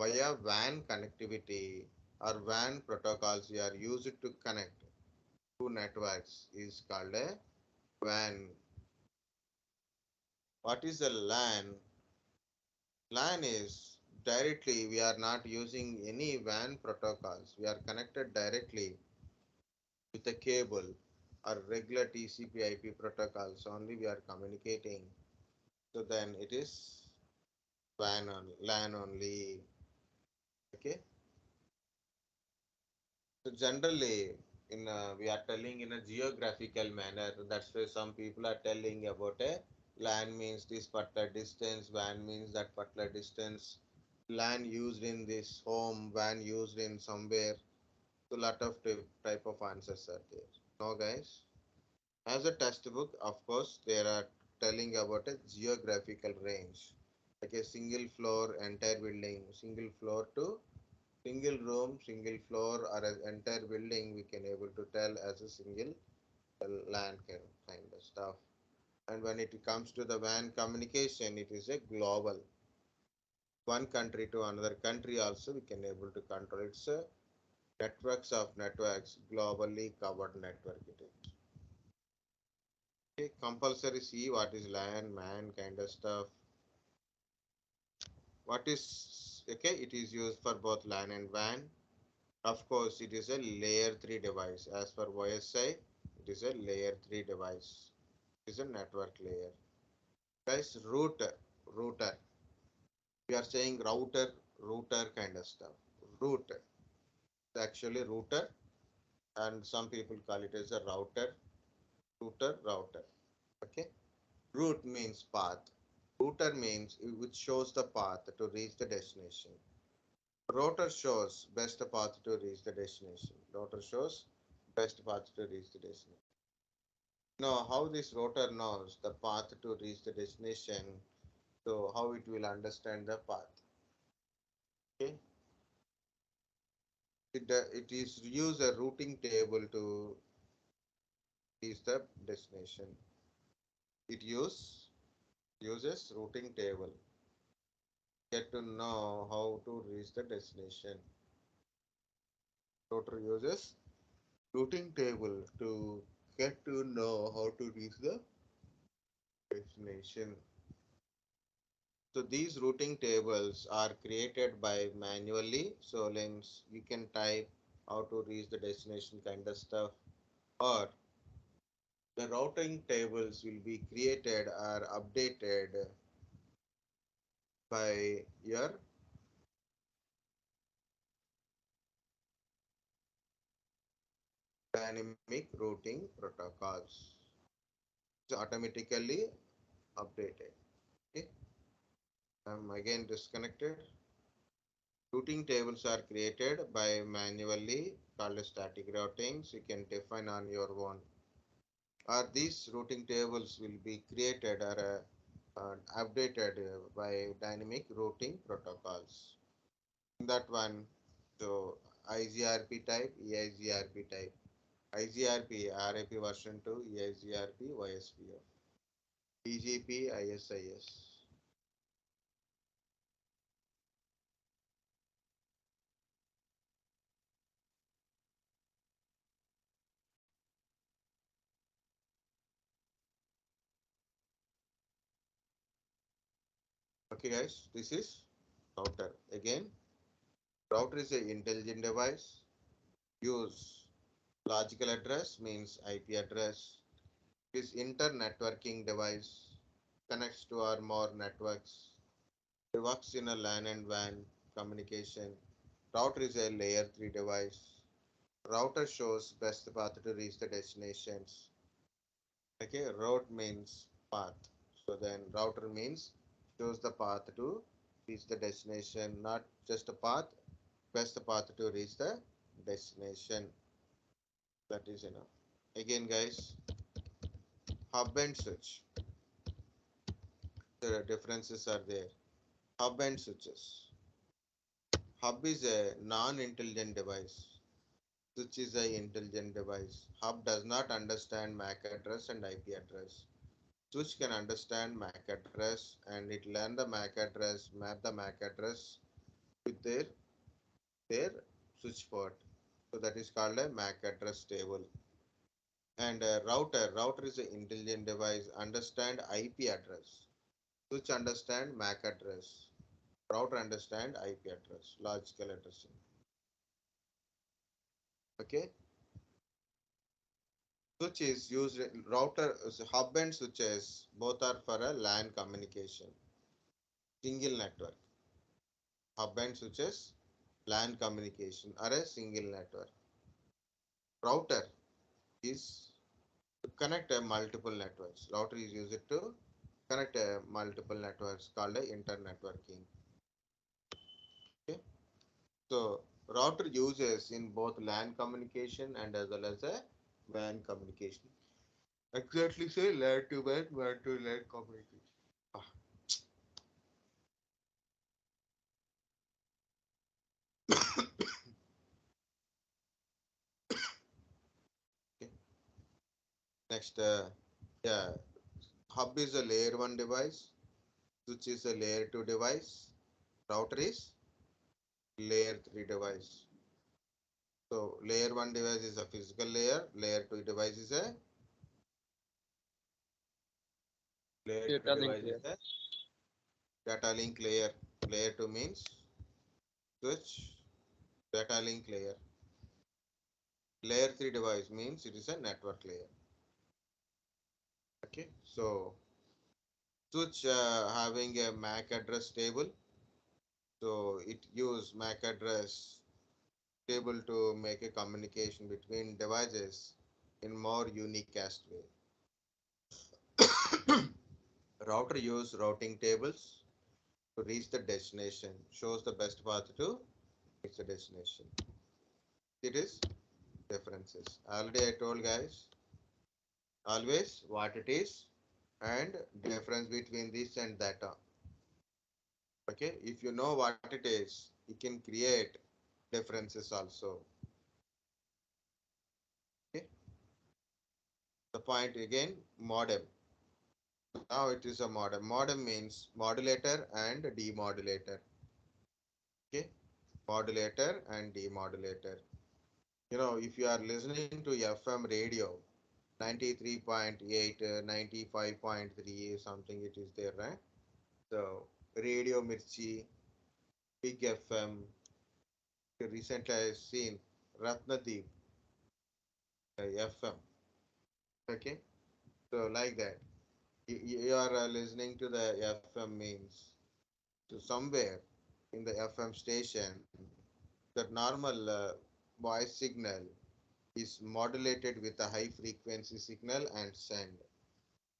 via WAN connectivity or WAN protocols you are used to connect two networks is called a WAN. What is a LAN? LAN is directly we are not using any WAN protocols. We are connected directly with a cable or regular TCP IP protocols only we are communicating. So then it is WAN on LAN only. Okay. So generally, in we are telling in a geographical manner. That's why some people are telling about a LAN means this particular distance, WAN means that particular distance. LAN used in this home, WAN used in somewhere. So lot of type of answers are there. No, guys. As a textbook, of course, they are telling about a geographical range, like a single floor, entire building, single floor to single room, single floor, or an entire building, we can able to tell as a single LAN kind of stuff. And when it comes to the WAN communication, it is a global. One country to another country also we can able to control. It's a networks of networks, globally covered network it is. Okay, compulsory see what is LAN, MAN kind of stuff. What is okay? It is used for both LAN and WAN. Of course, it is a layer 3 device. As per YSI, it is a layer 3 device. It is a network layer. Guys, router. We are saying router kind of stuff. Root, actually router, and some people call it as a router. Okay. Route means path. Router means which shows the path to reach the destination. Router shows best path to reach the destination. Router shows best path to reach the destination. Now, how this router knows the path to reach the destination, so how it will understand the path. Okay. It is use a routing table to reach the destination. It uses routing table. Get to know how to reach the destination. Router uses routing table to get to know how to reach the destination. So these routing tables are created by manually. So lens you can type how to reach the destination kind of stuff, or the routing tables will be created or updated by your dynamic routing protocols. It's automatically updated. Okay. I'm again disconnected. Routing tables are created by manually called static routings. You can define on your own. Or these routing tables will be created or updated by dynamic routing protocols. In that one, so IGRP type, EIGRP type. IGRP, RIP version 2, EIGRP, YSPF. BGP, ISIS. Okay guys, this is router. Again, router is an intelligent device. Use logical address means IP address. This internetworking device connects to our more networks. It works in a LAN and WAN communication. Router is a layer 3 device. Router shows best path to reach the destinations. Okay, route means path. So then router means shows the path to reach the destination, not just a path, best path to reach the destination. That is enough. Again, guys, hub and switch. The differences are there. Hub and switches. Hub is a non-intelligent device. Switch is a intelligent device. Hub does not understand MAC address and IP address. Switch can understand MAC address and it learn the MAC address, map the MAC address with their switch port. So that is called a MAC address table. And router is an intelligent device, understand IP address. Switch understand MAC address. Router understand IP address, logical addressing. Okay. Switch is used router hub and switches both are for a LAN communication. Single network. Hub and switches, LAN communication are a single network. Router is to connect a multiple networks. Router is used to connect a multiple networks called a internetworking. Okay. So router uses in both LAN communication and as well as a WAN communication. Exactly say LAN to WAN, WAN to LAN communication. Ah, okay. Next, yeah, hub is a layer 1 device, switch is a layer 2 device, router is layer 3 device. So layer 1 device is a physical layer, layer 2 device is a Layer Data 2 link device is layer. the data link layer. Layer 2 means switch, data link layer. Layer 3 device means it is a network layer. Okay, so switch having a MAC address table. So it use MAC address table to make a communication between devices in more unicast way. Router use routing tables to reach the destination. Shows the best path to reach the destination. It is differences. Already I told guys always what it is and difference between this and that. Okay, if you know what it is, you can create differences also. Okay, the point again, modem. Now it is a modem. Modem means modulator and demodulator. Okay, modulator and demodulator. You know, if you are listening to FM radio, 93.8, 95.3, something it is there, right? So, Radio Mirchi, Big FM. Recently, I have seen Ratnadeep FM. Okay, so like that. You are listening to the FM means so somewhere in the FM station, that normal voice signal is modulated with a high frequency signal and send.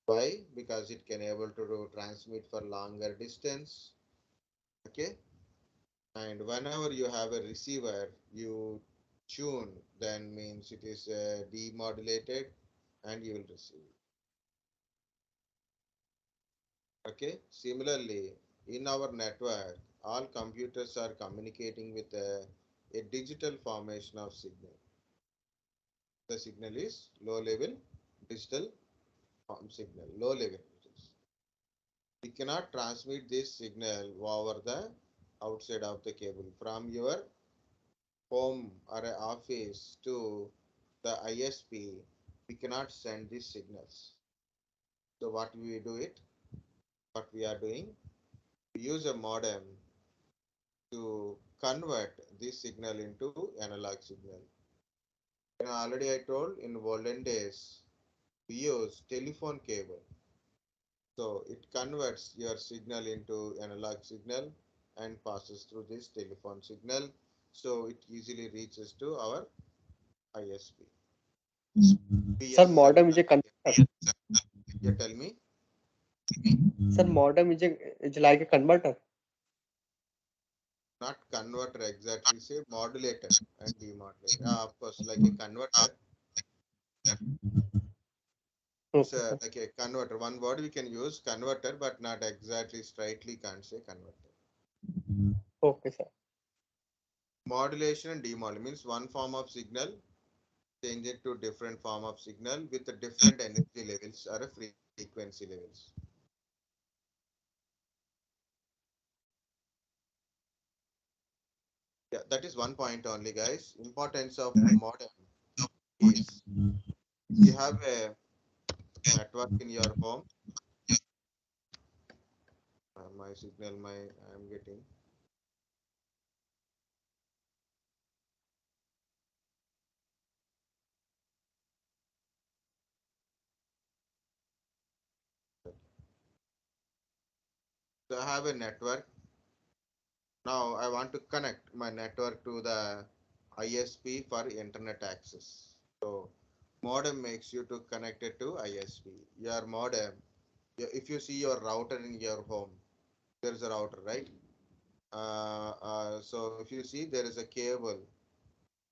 Why? Because it can able to transmit for longer distance. Okay, and whenever you have a receiver, you tune, then means it is demodulated and you will receive. Okay, similarly, in our network, all computers are communicating with a digital formation of signal. The signal is low level digital form signal, low level. We cannot transmit this signal over the outside of the cable from your home or a office to the ISP. We cannot send these signals. So what we do it? What we are doing? We use a modem to convert this signal into analog signal. You know, already I told in olden days we use telephone cable. So it converts your signal into analog signal and passes through this telephone signal. So it easily reaches to our ISP. Sir, BSSL. modem is a converter. Yeah, tell me. Sir, modem is like a converter. Not converter exactly, say modulator and demodulator. Of course, like a converter. It's Okay, sir. like a converter. One word we can use converter, but not exactly straightly can't say converter. Okay, sir. Modulation and demodulation means one form of signal change it to different form of signal with the different energy levels or a frequency levels. Yeah, that is one point only, guys. Importance of modem is you have a network in your home. My signal, my I am getting. So I have a network. Now I want to connect my network to the ISP for internet access. So modem makes you to connect it to ISP. Your modem, if you see your router in your home, there is a router, right? So if you see there is a cable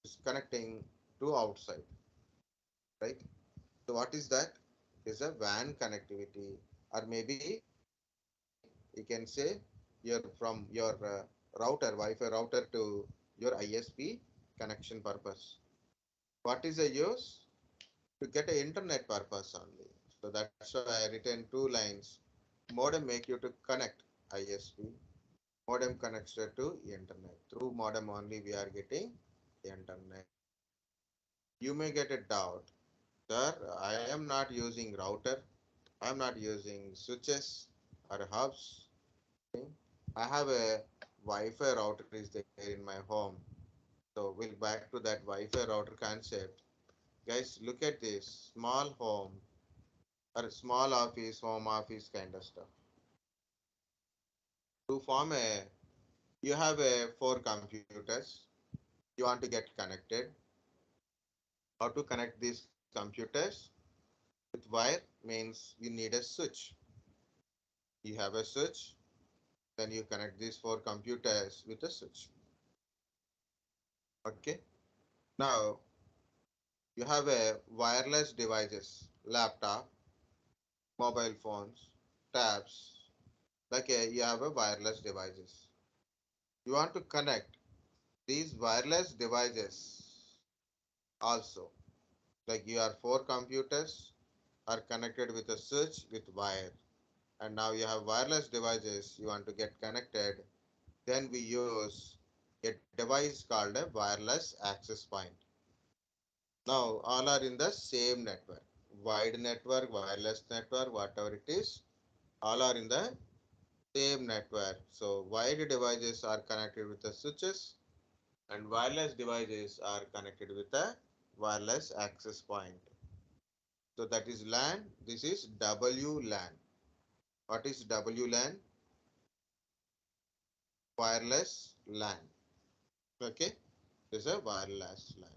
is connecting to outside, right? So what is that? It is a WAN connectivity, or maybe you can say you're from your router, Wi-Fi router to your ISP connection purpose. What is the use? To get an internet purpose only. So that's why I written two lines. Modem make you to connect ISP. Modem connects to internet. Through modem only we are getting internet. You may get a doubt, sir. I am not using router. I'm not using switches or hubs. Okay. I have a Wi-Fi router is there in my home. So we'll back to that Wi-Fi router concept. Guys, look at this small home or small office, home office kind of stuff. To form a, you have a four computers. You want to get connected. How to connect these computers? With wire means you need a switch. You have a switch, then you connect these four computers with a switch. Okay. Now you have a wireless devices, laptop, mobile phones, tabs. Like you have a wireless devices. You want to connect these wireless devices also. Like your four computers are connected with a switch with wire. And now you have wireless devices you want to get connected. Then we use a device called a wireless access point. Now all are in the same network. Wide network, wireless network, whatever it is, all are in the same network. So wide devices are connected with the switches and wireless devices are connected with the wireless access point. So that is LAN, this is WLAN. What is WLAN? Wireless LAN. Okay, this is a wireless LAN.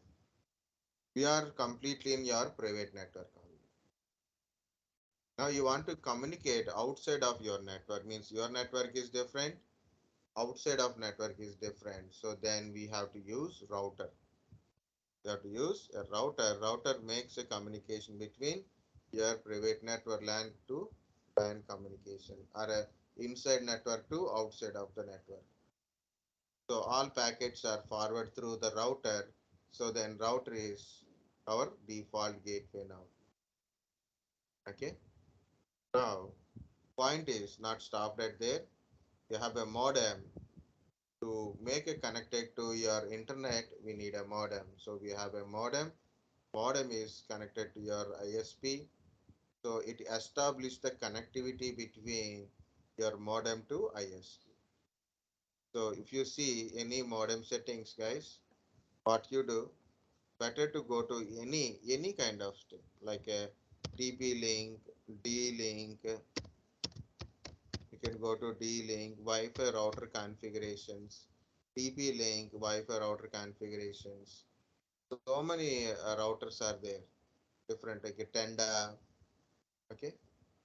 We are completely in your private network only. Now you want to communicate outside of your network, means your network is different, outside of network is different. So then we have to use router. You have to use a router. Router makes a communication between your private network LAN to WAN communication or a inside network to outside of the network. So all packets are forward through the router. So then router is our default gateway now. Okay. Now point is not stopped at there. You have a modem. To make it connected to your internet, we need a modem. So we have a modem. Modem is connected to your ISP. So it established the connectivity between your modem to ISP. So if you see any modem settings, guys, what you do, better to go to any kind of thing like a TP link, D link. You can go to D link, Wi-Fi router configurations, TP link, Wi-Fi router configurations. So many routers are there, different like a Tenda. Okay,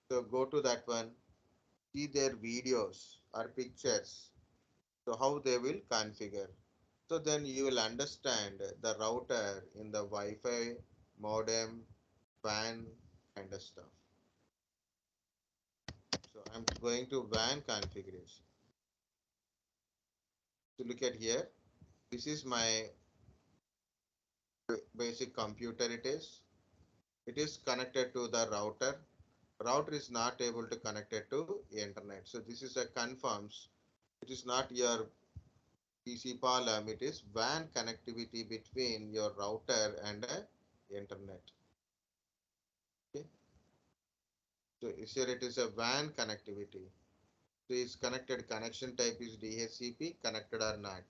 so go to that one, see their videos or pictures. So how they will configure. So then you will understand the router in the Wi-Fi, modem, WAN kind of stuff. So I'm going to WAN configuration. So look at here. This is my basic computer it is. It is connected to the router. Router is not able to connect it to internet. So this is a confirms. It is not your PC column. It is WAN connectivity between your router and internet. Okay. So here it is a WAN connectivity. So is connected connection type is DHCP connected or not.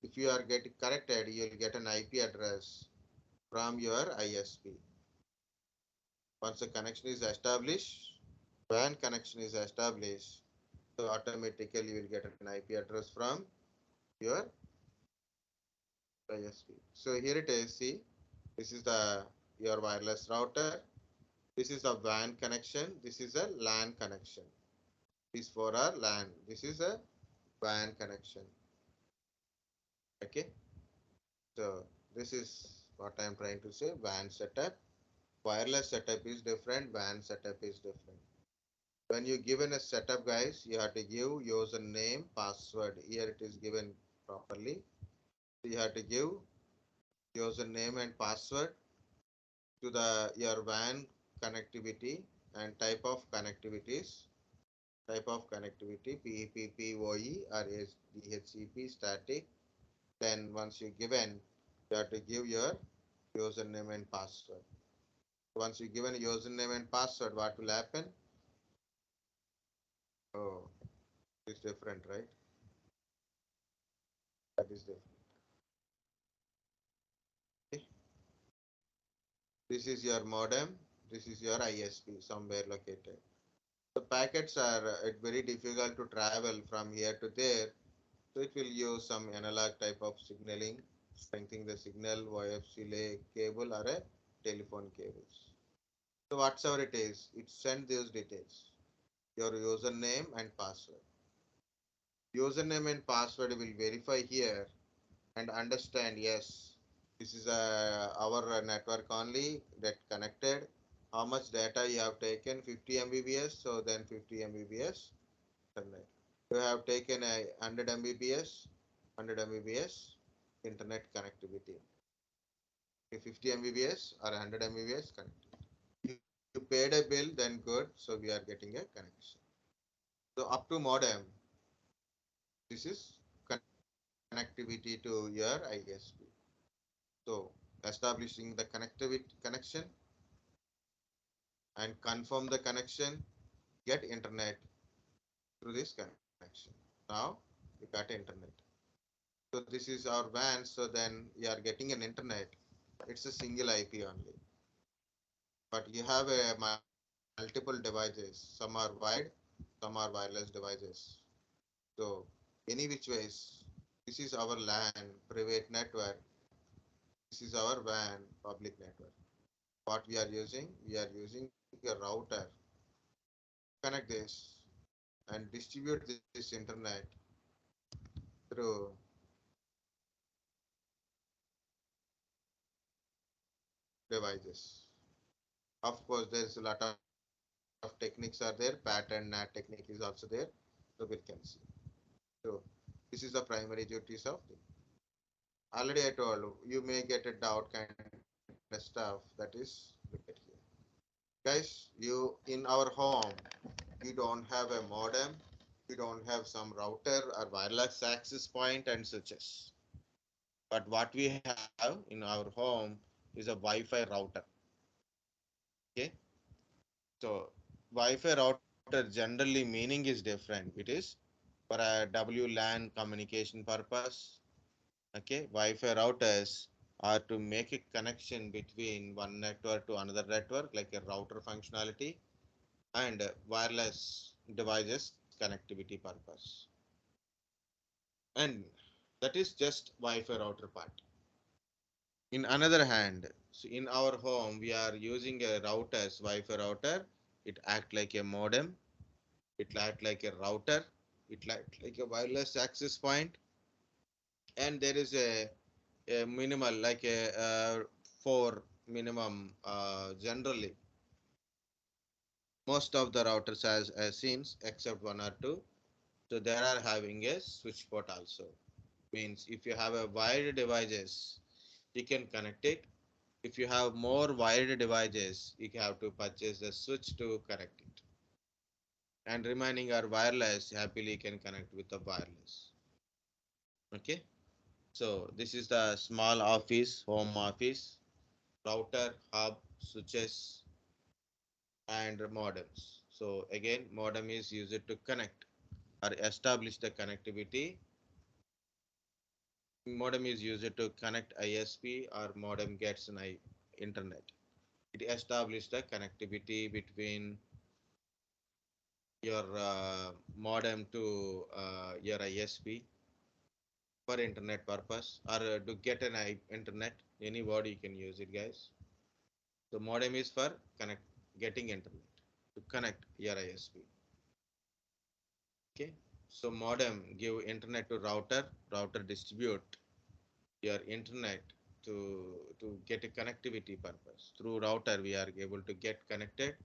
If you are getting connected, you will get an IP address from your ISP. Once the connection is established, WAN connection is established, so automatically you will get an IP address from your ISP. So here it is. See, this is the your wireless router. This is a WAN connection. This is a LAN connection. This for our LAN. This is a WAN connection. Okay. So this is what I am trying to say. WAN setup. Wireless setup is different. WAN setup is different. When you given a setup, guys, you have to give username, password. Here it is given properly. You have to give username and password to the your WAN connectivity and type of connectivities. Type of connectivity PPPoE or DHCP static. Then once you given, you have to give your username and password. Once you given username and password, what will happen? Oh, it's different, right? That is different. Okay. This is your modem. This is your ISP somewhere located. The packets are very difficult to travel from here to there. So it will use some analog type of signaling, strengthening the signal via relay cable or a telephone cables. So whatsoever it is, it send those details, your username and password. Username and password will verify here and understand, yes, this is our network only that connected. How much data you have taken? 50 Mbps, so then 50 Mbps internet. You have taken a 100 Mbps, 100 Mbps internet connectivity. 50 Mbps or 100 Mbps connectivity. You paid a bill, then good, so we are getting a connection. So up to modem, this is connectivity to your ISP. So establishing the connectivity connection and confirm the connection, get internet through this connection. Now we got internet. So this is our WAN. So then we are getting an internet. It's a single IP only. But you have a multiple devices. Some are wired, some are wireless devices. So any which ways, this is our LAN private network. This is our WAN public network. What we are using? We are using a router to connect this and distribute this internet through devices. Of course, there's a lot of techniques are there. Pattern technique is also there. So we can see. So this is the primary duties of the. Already I told you, you may get a doubt kind of stuff. That is, look at here, guys. You in our home, we don't have a modem. We don't have some router or wireless access point and switches. But what we have in our home is a Wi-Fi router. Okay. So Wi-Fi router generally meaning is different. It is for a WLAN communication purpose. Okay, Wi-Fi routers are to make a connection between one network to another network, like a router functionality, and wireless devices connectivity purpose. And that is just Wi-Fi router part. In another hand, so in our home, we are using a router's Wi-Fi router. It act like a modem. It act like a router. It act like a wireless access point. And there is a minimal, like a four minimum. Generally, most of the routers has scenes except one or two. So they are having a switch port also. Means if you have a wired devices, you can connect it. If you have more wired devices, you have to purchase a switch to connect it. And remaining are wireless, happily can connect with the wireless. Okay. So this is the small office, home office, router, hub, switches, and modems. So again, modem is used to connect or establish the connectivity. Modem is used to connect ISP or modem gets an internet. It establishes the connectivity between your modem to your ISP for internet purpose or to get an internet. Anybody you can use it, guys. So modem is for connect getting internet to connect your ISP. Okay. So modem give internet to router. Router distribute your internet to get a connectivity purpose. Through router we are able to get connected.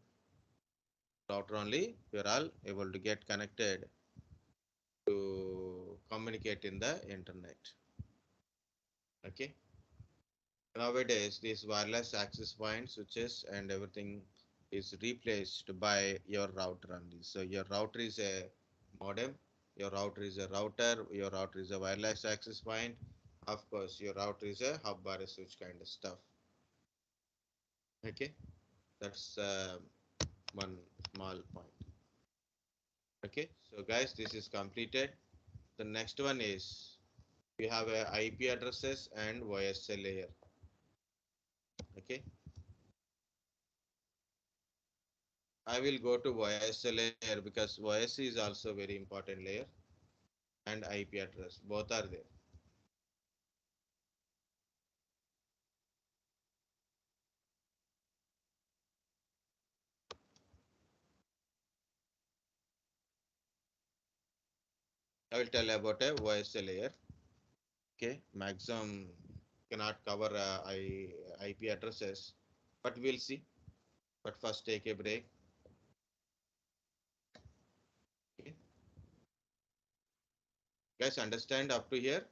Router only we are all able to get connected to communicate in the internet. Okay. Nowadays, these wireless access points, switches, and everything is replaced by your router only. So your router is a modem, your router is a router, your router is a wireless access point. Of course, your router is a hub or a switch kind of stuff. Okay. That's one small point. Okay, so guys, this is completed. The next one is we have a IP addresses and OSA layer. Okay, I will go to OSA layer because OSA is also very important layer, and IP address both are there. I will tell about a OSA layer. Okay, maximum cannot cover IP addresses, but we'll see. But first, take a break. Okay, guys, understand up to here?